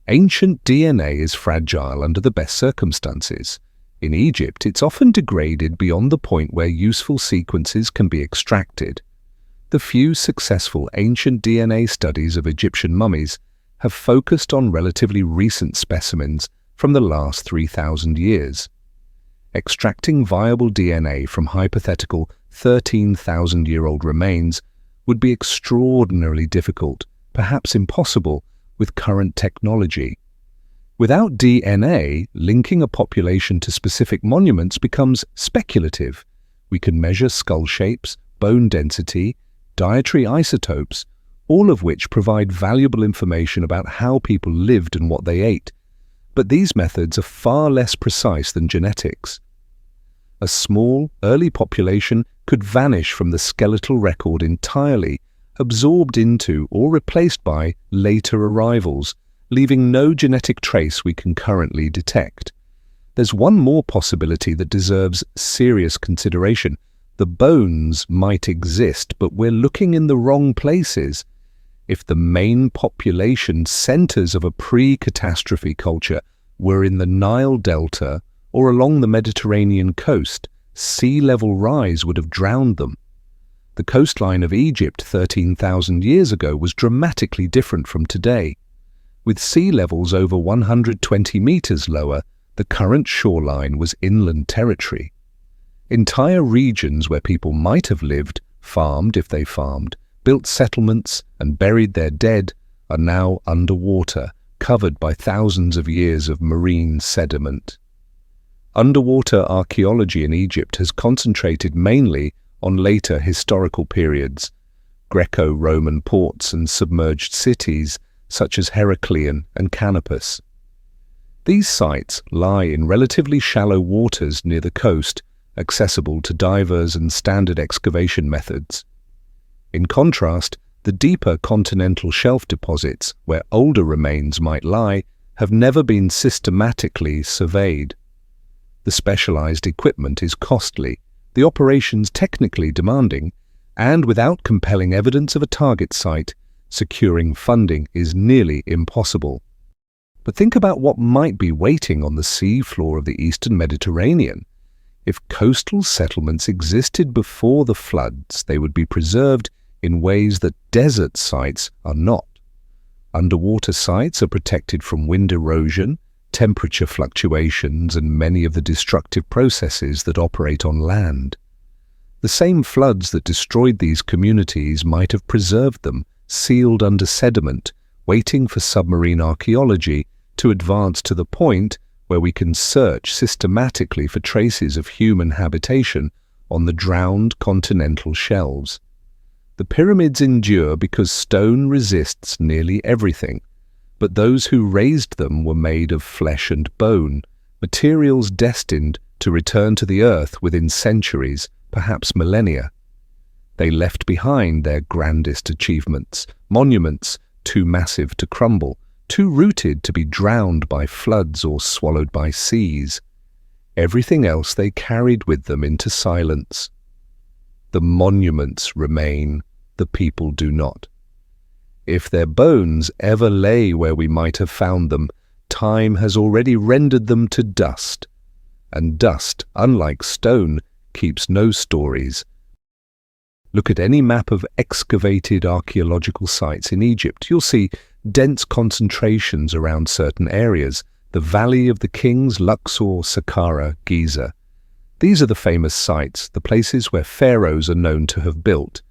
Ancient DNA is fragile under the best circumstances. In Egypt, it's often degraded beyond the point where useful sequences can be extracted. The few successful ancient DNA studies of Egyptian mummies have focused on relatively recent specimens from the last 3,000 years. Extracting viable DNA from hypothetical 13,000-year-old remains would be extraordinarily difficult, perhaps impossible, with current technology. Without DNA, linking a population to specific monuments becomes speculative. We can measure skull shapes, bone density, dietary isotopes, all of which provide valuable information about how people lived and what they ate. But these methods are far less precise than genetics. A small, early population could vanish from the skeletal record entirely, absorbed into or replaced by later arrivals, leaving no genetic trace we can currently detect. There's one more possibility that deserves serious consideration. The bones might exist, but we're looking in the wrong places. If the main population centers of a pre-catastrophe culture were in the Nile Delta or along the Mediterranean coast, sea level rise would have drowned them. The coastline of Egypt 13,000 years ago was dramatically different from today. With sea levels over 120 meters lower, the current shoreline was inland territory. Entire regions where people might have lived, farmed if they farmed, built settlements and buried their dead are now underwater, covered by thousands of years of marine sediment. Underwater archaeology in Egypt has concentrated mainly on later historical periods, Greco-Roman ports and submerged cities such as Heracleion and Canopus. These sites lie in relatively shallow waters near the coast, accessible to divers and standard excavation methods. In contrast, the deeper continental shelf deposits, where older remains might lie, have never been systematically surveyed. The specialized equipment is costly, the operations technically demanding, and without compelling evidence of a target site, securing funding is nearly impossible. But think about what might be waiting on the sea floor of the Eastern Mediterranean. If coastal settlements existed before the floods, they would be preserved in ways that desert sites are not. Underwater sites are protected from wind erosion, temperature fluctuations, and many of the destructive processes that operate on land. The same floods that destroyed these communities might have preserved them, sealed under sediment, waiting for submarine archaeology to advance to the point where we can search systematically for traces of human habitation on the drowned continental shelves. The pyramids endure because stone resists nearly everything, but those who raised them were made of flesh and bone, materials destined to return to the earth within centuries, perhaps millennia. They left behind their grandest achievements, monuments too massive to crumble, too rooted to be drowned by floods or swallowed by seas. Everything else they carried with them into silence. The monuments remain, the people do not. If their bones ever lay where we might have found them, time has already rendered them to dust. And dust, unlike stone, keeps no stories. Look at any map of excavated archaeological sites in Egypt. You'll see dense concentrations around certain areas, the Valley of the Kings, Luxor, Saqqara, Giza. These are the famous sites, the places where pharaohs are known to have built,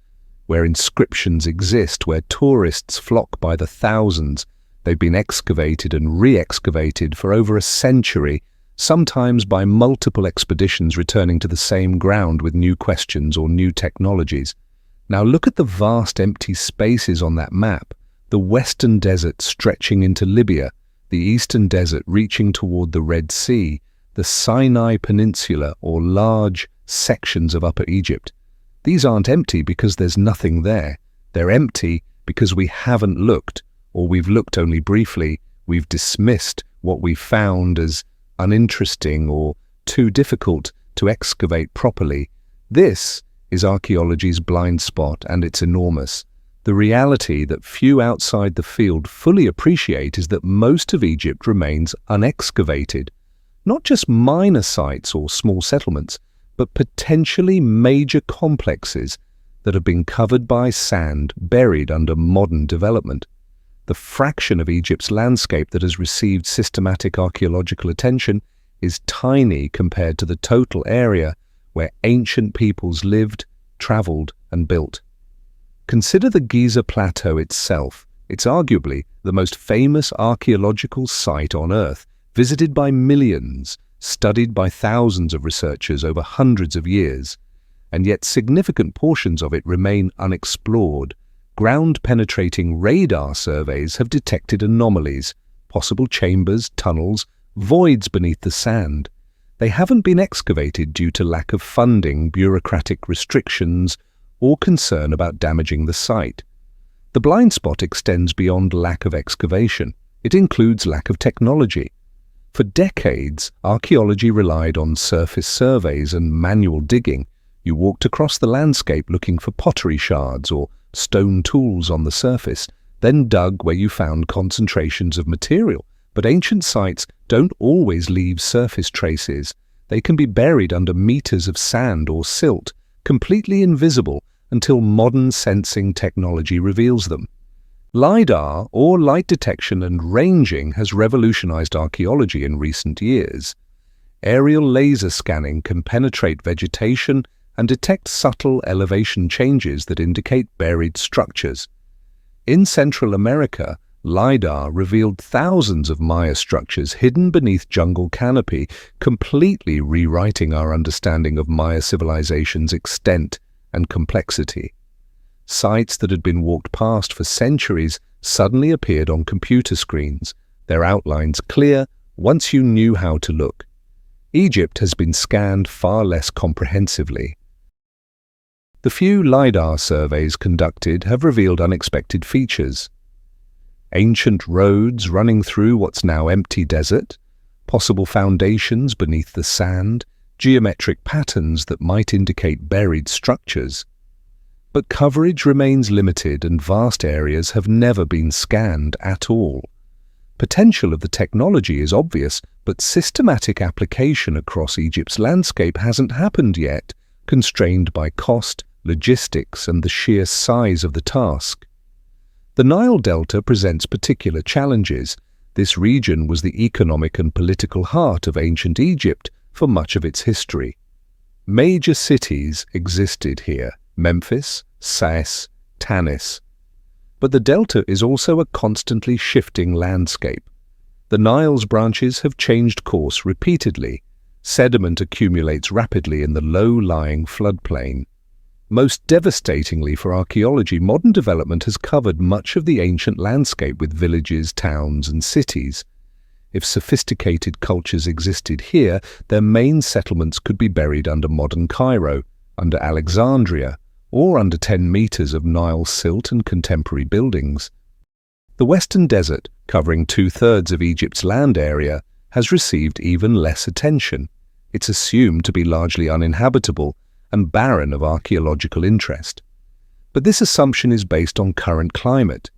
where inscriptions exist, where tourists flock by the thousands. They've been excavated and re-excavated for over a century, sometimes by multiple expeditions returning to the same ground with new questions or new technologies. Now look at the vast empty spaces on that map, the western desert stretching into Libya, the eastern desert reaching toward the Red Sea, the Sinai Peninsula or large sections of Upper Egypt. These aren't empty because there's nothing there. They're empty because we haven't looked, or we've looked only briefly. We've dismissed what we found as uninteresting or too difficult to excavate properly. This is archaeology's blind spot, and it's enormous. The reality that few outside the field fully appreciate is that most of Egypt remains unexcavated. Not just minor sites or small settlements, but potentially major complexes that have been covered by sand, buried under modern development. The fraction of Egypt's landscape that has received systematic archaeological attention is tiny compared to the total area where ancient peoples lived, traveled, and built. Consider the Giza Plateau itself. It's arguably the most famous archaeological site on Earth, visited by millions, studied by thousands of researchers over hundreds of years, and yet significant portions of it remain unexplored. Ground-penetrating radar surveys have detected anomalies, possible chambers, tunnels, voids beneath the sand. They haven't been excavated due to lack of funding, bureaucratic restrictions, or concern about damaging the site. The blind spot extends beyond lack of excavation. It includes lack of technology. For decades, archaeology relied on surface surveys and manual digging. You walked across the landscape looking for pottery shards or stone tools on the surface, then dug where you found concentrations of material. But ancient sites don't always leave surface traces. They can be buried under meters of sand or silt, completely invisible until modern sensing technology reveals them. LiDAR, or light detection and ranging, has revolutionized archaeology in recent years. Aerial laser scanning can penetrate vegetation and detect subtle elevation changes that indicate buried structures. In Central America, LiDAR revealed thousands of Maya structures hidden beneath jungle canopy, completely rewriting our understanding of Maya civilization's extent and complexity. Sites that had been walked past for centuries suddenly appeared on computer screens, their outlines clear once you knew how to look. Egypt has been scanned far less comprehensively. The few LiDAR surveys conducted have revealed unexpected features. ancient roads running through what's now empty desert, possible foundations beneath the sand, geometric patterns that might indicate buried structures. But coverage remains limited and vast areas have never been scanned at all. Potential of the technology is obvious, but systematic application across Egypt's landscape hasn't happened yet, constrained by cost, logistics, and the sheer size of the task. The Nile Delta presents particular challenges. This region was the economic and political heart of ancient Egypt for much of its history. Major cities existed here: Memphis, Sais, Tanis. But the delta is also a constantly shifting landscape. The Nile's branches have changed course repeatedly. Sediment accumulates rapidly in the low-lying floodplain. Most devastatingly for archaeology, modern development has covered much of the ancient landscape with villages, towns, and cities. If sophisticated cultures existed here, their main settlements could be buried under modern Cairo, under Alexandria, or under 10 meters of Nile silt and contemporary buildings. The Western Desert, covering 2/3 of Egypt's land area, has received even less attention. It's assumed to be largely uninhabitable and barren of archaeological interest. But this assumption is based on current climate.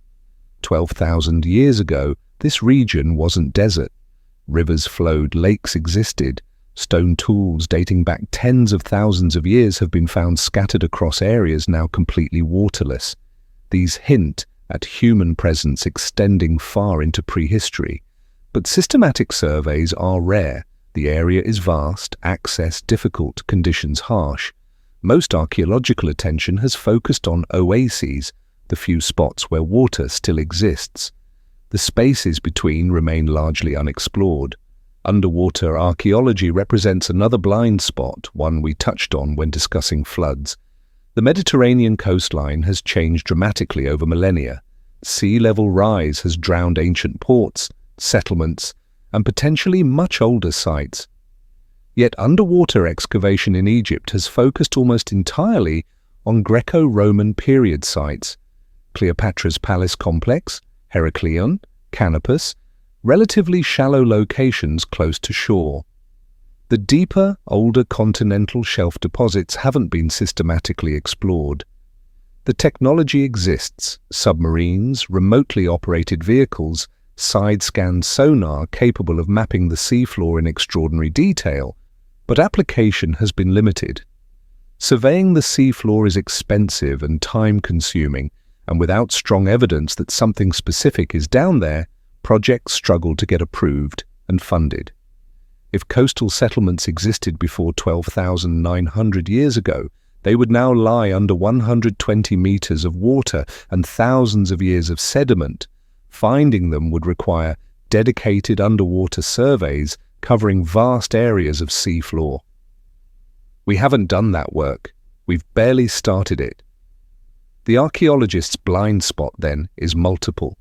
12,000 years ago, this region wasn't desert. Rivers flowed, lakes existed. Stone tools dating back tens of thousands of years have been found scattered across areas now completely waterless. These hint at human presence extending far into prehistory. But systematic surveys are rare. The area is vast, access difficult, conditions harsh. Most archaeological attention has focused on oases, the few spots where water still exists. The spaces between remain largely unexplored. Underwater archaeology represents another blind spot, one we touched on when discussing floods. The Mediterranean coastline has changed dramatically over millennia. Sea level rise has drowned ancient ports, settlements, and potentially much older sites. Yet underwater excavation in Egypt has focused almost entirely on Greco-Roman period sites: Cleopatra's Palace Complex, Heracleion, Canopus, relatively shallow locations close to shore. The deeper, older continental shelf deposits haven't been systematically explored. The technology exists: submarines, remotely operated vehicles, side-scan sonar capable of mapping the seafloor in extraordinary detail, but application has been limited. Surveying the seafloor is expensive and time-consuming, and without strong evidence that something specific is down there, projects struggle to get approved and funded. If coastal settlements existed before 12,900 years ago, they would now lie under 120 meters of water and thousands of years of sediment. Finding them would require dedicated underwater surveys covering vast areas of seafloor. We haven't done that work. We've barely started it. The archaeologist's blind spot, then, is multiple.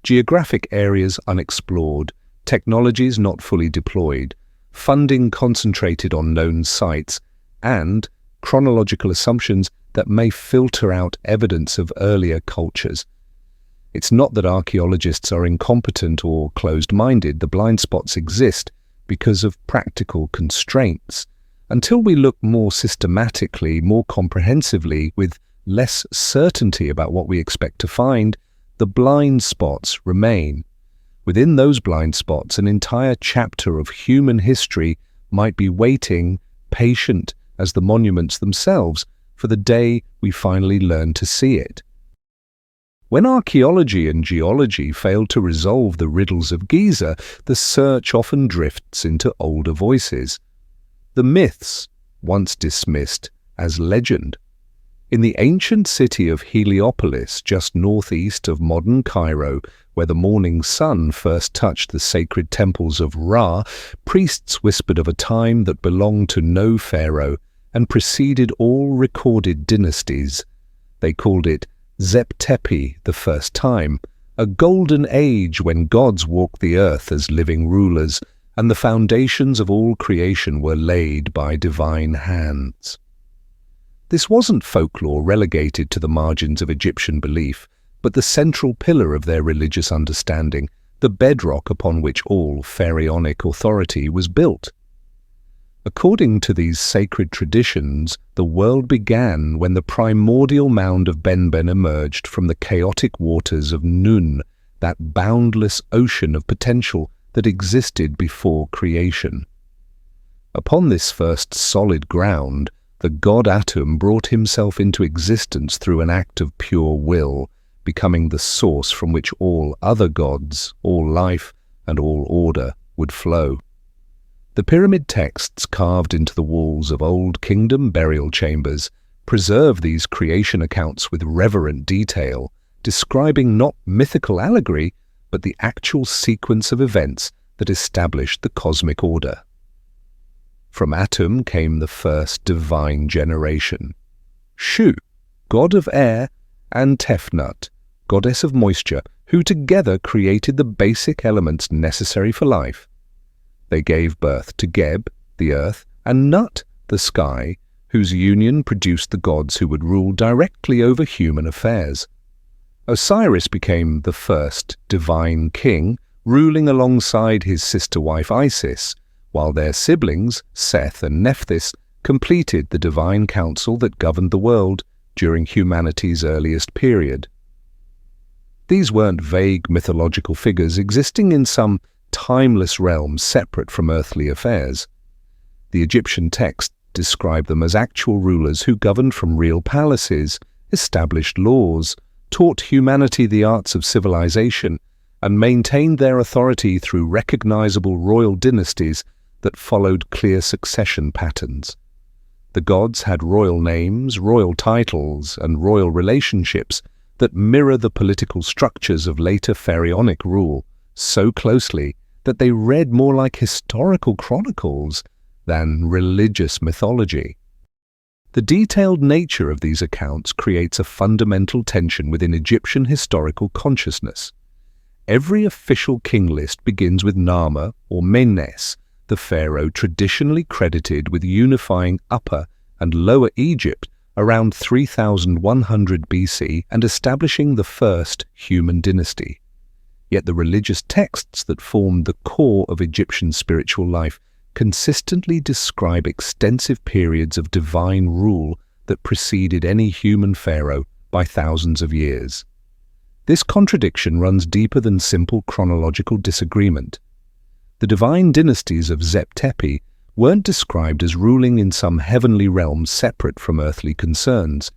Geographic areas unexplored, technologies not fully deployed, funding concentrated on known sites, and chronological assumptions that may filter out evidence of earlier cultures. It's not that archaeologists are incompetent or closed-minded. The blind spots exist because of practical constraints. Until we look more systematically, more comprehensively, with less certainty about what we expect to find, the blind spots remain. Within those blind spots, an entire chapter of human history might be waiting, patient as the monuments themselves, for the day we finally learn to see it. When archaeology and geology fail to resolve the riddles of Giza, the search often drifts into older voices. The myths, once dismissed as legend. In the ancient city of Heliopolis, just northeast of modern Cairo, where the morning sun first touched the sacred temples of Ra, priests whispered of a time that belonged to no pharaoh and preceded all recorded dynasties. They called it Zep-Tepi, the first time, a golden age when gods walked the earth as living rulers, and the foundations of all creation were laid by divine hands. This wasn't folklore relegated to the margins of Egyptian belief. but the central pillar of their religious understanding, the bedrock upon which all pharaonic authority was built. According to these sacred traditions, the world began when the primordial mound of Benben emerged from the chaotic waters of Nun, that boundless ocean of potential that existed before creation. Upon this first solid ground, the god Atum brought himself into existence through an act of pure will, becoming the source from which all other gods, all life, and all order would flow. The pyramid texts carved into the walls of Old Kingdom burial chambers preserve these creation accounts with reverent detail, describing not mythical allegory, but the actual sequence of events that established the cosmic order. From Atum came the first divine generation, Shu, god of air, and Tefnut, goddess of moisture, who together created the basic elements necessary for life. They gave birth to Geb, the earth, and Nut, the sky, whose union produced the gods who would rule directly over human affairs. Osiris became the first divine king, ruling alongside his sister wife Isis, while their siblings, Seth and Nephthys, completed the divine council that governed the world during humanity's earliest period. These weren't vague mythological figures existing in some timeless realm separate from earthly affairs. The Egyptian texts describe them as actual rulers who governed from real palaces, established laws, taught humanity the arts of civilization, and maintained their authority through recognizable royal dynasties that followed clear succession patterns. The gods had royal names, royal titles, and royal relationships that mirror the political structures of later pharaonic rule so closely that they read more like historical chronicles than religious mythology. The detailed nature of these accounts creates a fundamental tension within Egyptian historical consciousness. Every official king list begins with Nama or Menes, the pharaoh traditionally credited with unifying Upper and Lower Egypt around 3100 BC and establishing the first human dynasty. Yet the religious texts that formed the core of Egyptian spiritual life consistently describe extensive periods of divine rule that preceded any human pharaoh by thousands of years. This contradiction runs deeper than simple chronological disagreement. The divine dynasties of Zep-Tepi weren't described as ruling in some heavenly realm separate from earthly concerns,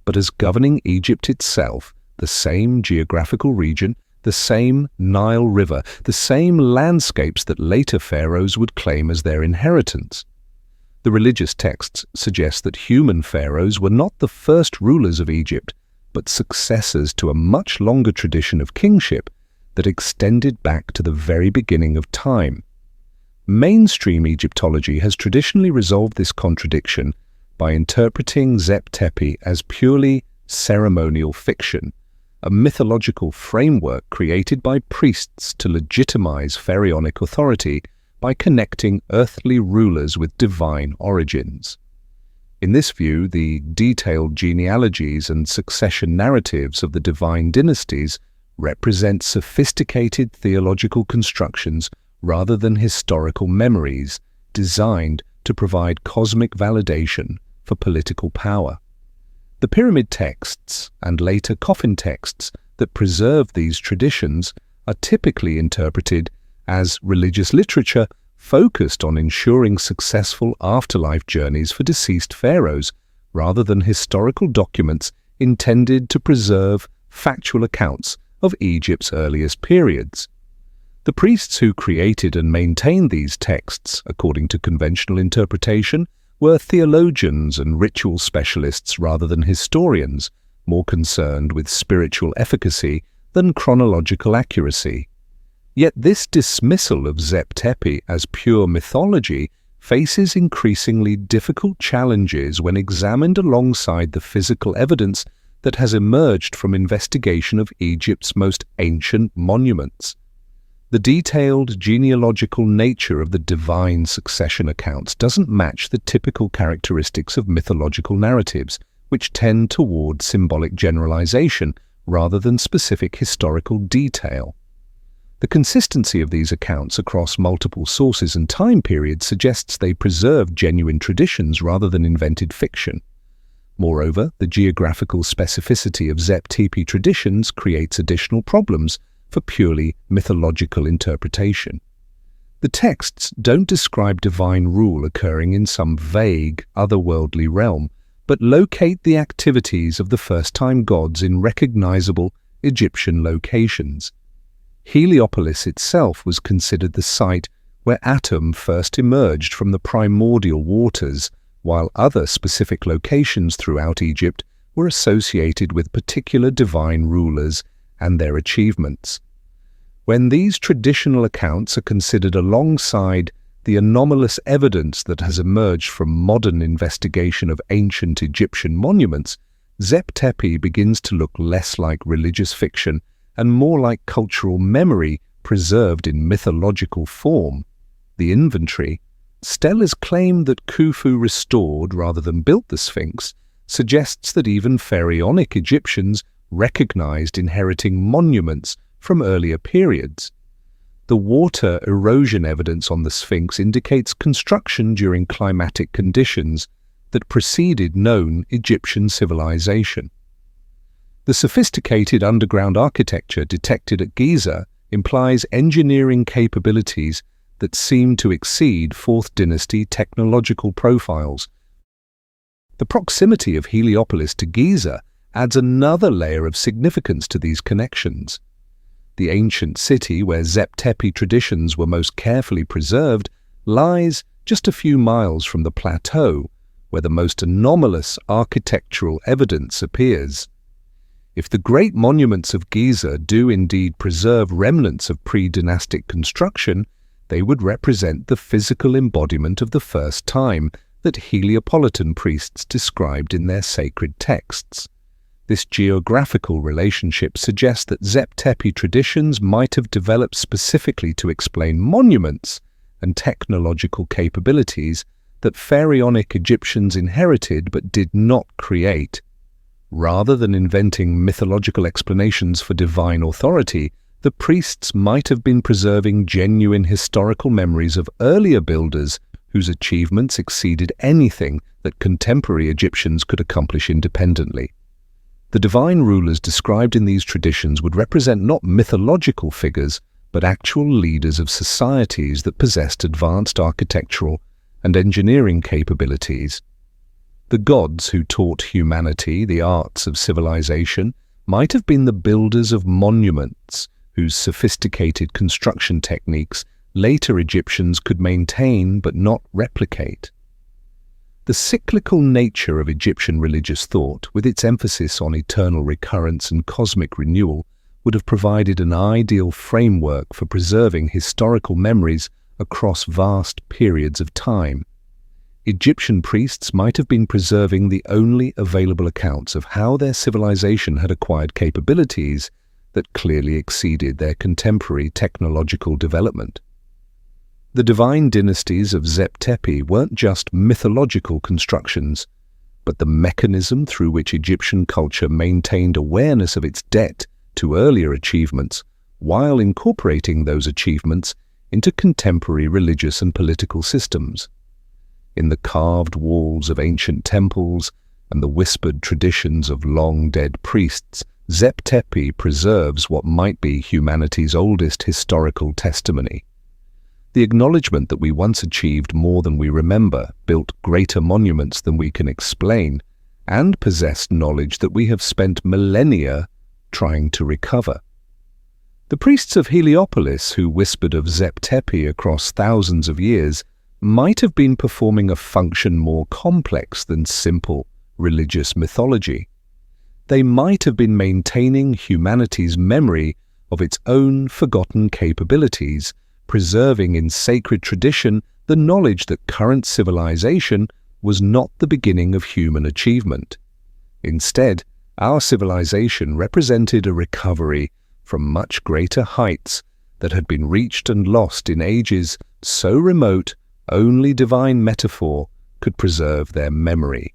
but as governing Egypt itself, the same geographical region, the same Nile River, the same landscapes that later pharaohs would claim as their inheritance. The religious texts suggest that human pharaohs were not the first rulers of Egypt, but successors to a much longer tradition of kingship that extended back to the very beginning of time. Mainstream Egyptology has traditionally resolved this contradiction by interpreting Zep-Tepi as purely ceremonial fiction, a mythological framework created by priests to legitimize pharaonic authority by connecting earthly rulers with divine origins. In this view, the detailed genealogies and succession narratives of the divine dynasties represent sophisticated theological constructions rather than historical memories designed to provide cosmic validation for political power. The pyramid texts and later coffin texts that preserve these traditions are typically interpreted as religious literature focused on ensuring successful afterlife journeys for deceased pharaohs, rather than historical documents intended to preserve factual accounts of Egypt's earliest periods. The priests who created and maintained these texts, according to conventional interpretation, were theologians and ritual specialists rather than historians, more concerned with spiritual efficacy than chronological accuracy. Yet this dismissal of Zep-Tepi as pure mythology faces increasingly difficult challenges when examined alongside the physical evidence that has emerged from investigation of Egypt's most ancient monuments. The detailed genealogical nature of the divine succession accounts doesn't match the typical characteristics of mythological narratives, which tend toward symbolic generalization rather than specific historical detail. The consistency of these accounts across multiple sources and time periods suggests they preserved genuine traditions rather than invented fiction. Moreover, the geographical specificity of Zep-Tepi traditions creates additional problems for purely mythological interpretation. The texts don't describe divine rule occurring in some vague, otherworldly realm, but locate the activities of the first-time gods in recognizable Egyptian locations. Heliopolis itself was considered the site where Atum first emerged from the primordial waters, while other specific locations throughout Egypt were associated with particular divine rulers and their achievements. When these traditional accounts are considered alongside the anomalous evidence that has emerged from modern investigation of ancient Egyptian monuments, Zep-Tepi begins to look less like religious fiction and more like cultural memory preserved in mythological form. The inventory, Stella's claim that Khufu restored rather than built the Sphinx, suggests that even pharaonic Egyptians recognized inheriting monuments from earlier periods. The water erosion evidence on the Sphinx indicates construction during climatic conditions that preceded known Egyptian civilization. The sophisticated underground architecture detected at Giza implies engineering capabilities that seem to exceed Fourth Dynasty technological profiles. The proximity of Heliopolis to Giza adds another layer of significance to these connections. The ancient city where Zep-Tepi traditions were most carefully preserved lies just a few miles from the plateau where the most anomalous architectural evidence appears. If the great monuments of Giza do indeed preserve remnants of pre-dynastic construction, they would represent the physical embodiment of the first time that Heliopolitan priests described in their sacred texts. This geographical relationship suggests that Zep-Tepi traditions might have developed specifically to explain monuments and technological capabilities that pharaonic Egyptians inherited but did not create. Rather than inventing mythological explanations for divine authority, the priests might have been preserving genuine historical memories of earlier builders whose achievements exceeded anything that contemporary Egyptians could accomplish independently. The divine rulers described in these traditions would represent not mythological figures, but actual leaders of societies that possessed advanced architectural and engineering capabilities. The gods who taught humanity the arts of civilization might have been the builders of monuments, whose sophisticated construction techniques later Egyptians could maintain but not replicate. The cyclical nature of Egyptian religious thought, with its emphasis on eternal recurrence and cosmic renewal, would have provided an ideal framework for preserving historical memories across vast periods of time. Egyptian priests might have been preserving the only available accounts of how their civilization had acquired capabilities that clearly exceeded their contemporary technological development. The divine dynasties of Zep-Tepi weren't just mythological constructions, but the mechanism through which Egyptian culture maintained awareness of its debt to earlier achievements while incorporating those achievements into contemporary religious and political systems. In the carved walls of ancient temples and the whispered traditions of long-dead priests, Zep-Tepi preserves what might be humanity's oldest historical testimony. The acknowledgement that we once achieved more than we remember, built greater monuments than we can explain, and possessed knowledge that we have spent millennia trying to recover. The priests of Heliopolis, who whispered of Zep-Tepi across thousands of years, might have been performing a function more complex than simple religious mythology. They might have been maintaining humanity's memory of its own forgotten capabilities, preserving in sacred tradition the knowledge that current civilization was not the beginning of human achievement. Instead, our civilization represented a recovery from much greater heights that had been reached and lost in ages so remote only divine metaphor could preserve their memory.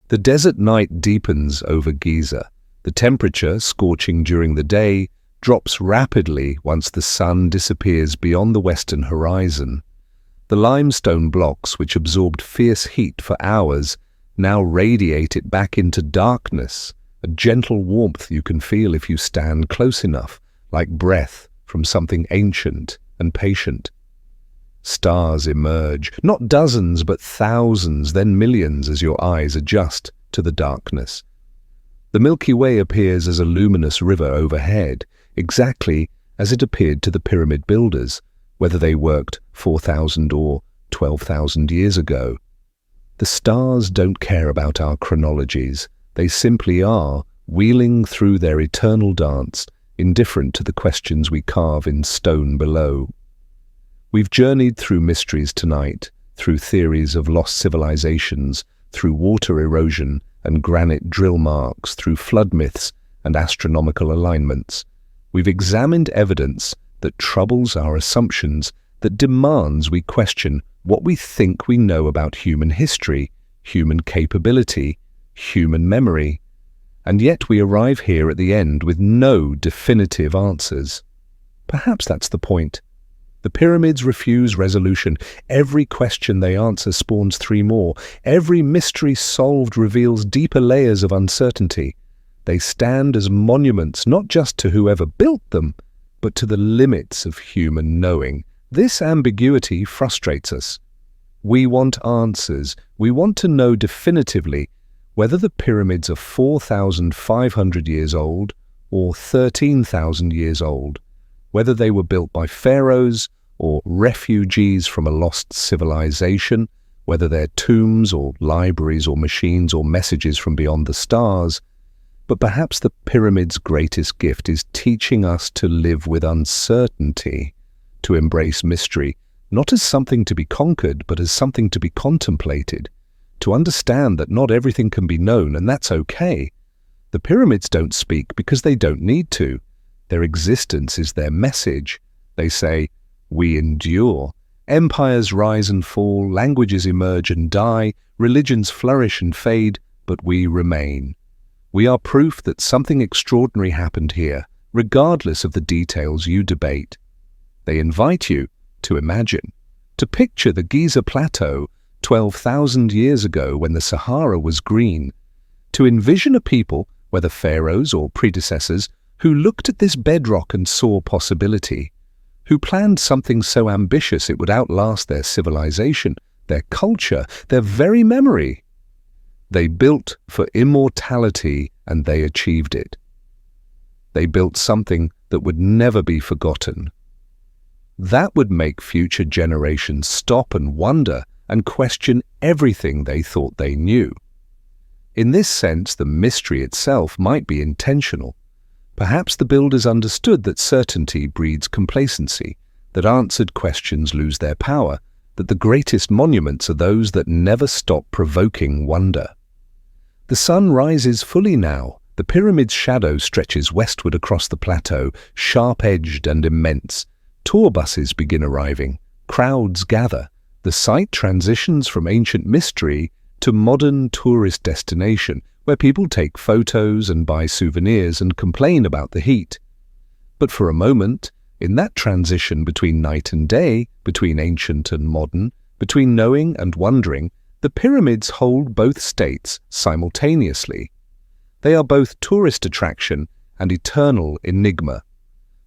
The desert night deepens over Giza, The temperature, scorching during the day, drops rapidly once the sun disappears beyond the western horizon. The limestone blocks, which absorbed fierce heat for hours, now radiate it back into darkness, a gentle warmth you can feel if you stand close enough, like breath from something ancient and patient. Stars emerge, not dozens but thousands, then millions as your eyes adjust to the darkness. The Milky Way appears as a luminous river overhead, exactly as it appeared to the pyramid builders, whether they worked 4,000 or 12,000 years ago. The stars don't care about our chronologies. They simply are, wheeling through their eternal dance, indifferent to the questions we carve in stone below. We've journeyed through mysteries tonight, through theories of lost civilizations, through water erosion and granite drill marks, through flood myths and astronomical alignments. We've examined evidence that troubles our assumptions, that demands we question what we think we know about human history, human capability, human memory. And yet we arrive here at the end with no definitive answers. Perhaps that's the point. The pyramids refuse resolution. Every question they answer spawns three more. Every mystery solved reveals deeper layers of uncertainty. They stand as monuments not just to whoever built them, but to the limits of human knowing. This ambiguity frustrates us. We want answers. We want to know definitively whether the pyramids are 4,500 years old or 13,000 years old, whether they were built by pharaohs or refugees from a lost civilization, whether they're tombs or libraries or machines or messages from beyond the stars. But perhaps the pyramid's greatest gift is teaching us to live with uncertainty, to embrace mystery, not as something to be conquered, but as something to be contemplated, to understand that not everything can be known, and that's okay. The pyramids don't speak because they don't need to. Their existence is their message. They say, "We endure." Empires rise and fall, languages emerge and die, religions flourish and fade, but we remain. We are proof that something extraordinary happened here, regardless of the details you debate. They invite you to imagine, to picture the Giza Plateau 12,000 years ago when the Sahara was green, to envision a people, whether pharaohs or predecessors, who looked at this bedrock and saw possibility, who planned something so ambitious it would outlast their civilization, their culture, their very memory. They built for immortality, and they achieved it. They built something that would never be forgotten. That would make future generations stop and wonder and question everything they thought they knew. In this sense, the mystery itself might be intentional. Perhaps the builders understood that certainty breeds complacency, that answered questions lose their power, that the greatest monuments are those that never stop provoking wonder. The sun rises fully now. The pyramid's shadow stretches westward across the plateau, sharp-edged and immense. Tour buses begin arriving. Crowds gather. The site transitions from ancient mystery to modern tourist destination, where people take photos and buy souvenirs and complain about the heat. But for a moment, in that transition between night and day, between ancient and modern, between knowing and wondering, the pyramids hold both states simultaneously. They are both tourist attraction and eternal enigma.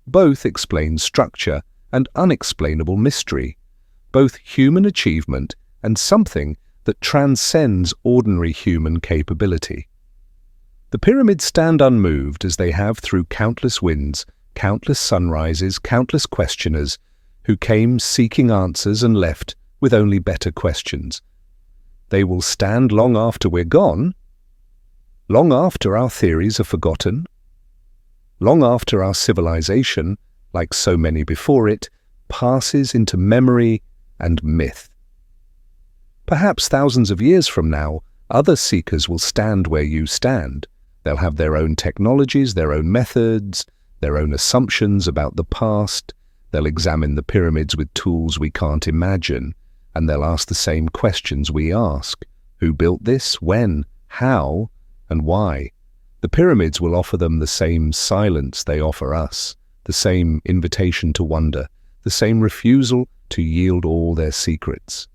Both explain structure and unexplainable mystery, both human achievement and something that transcends ordinary human capability. The pyramids stand unmoved as they have through countless winds, countless sunrises, countless questioners who came seeking answers and left with only better questions. They will stand long after we're gone, long after our theories are forgotten, long after our civilization, like so many before it, passes into memory and myth. Perhaps thousands of years from now, other seekers will stand where you stand. They'll have their own technologies, their own methods, their own assumptions about the past. They'll examine the pyramids with tools we can't imagine, and they'll ask the same questions we ask. Who built this? When? How? And why? The pyramids will offer them the same silence they offer us, the same invitation to wonder, the same refusal to yield all their secrets.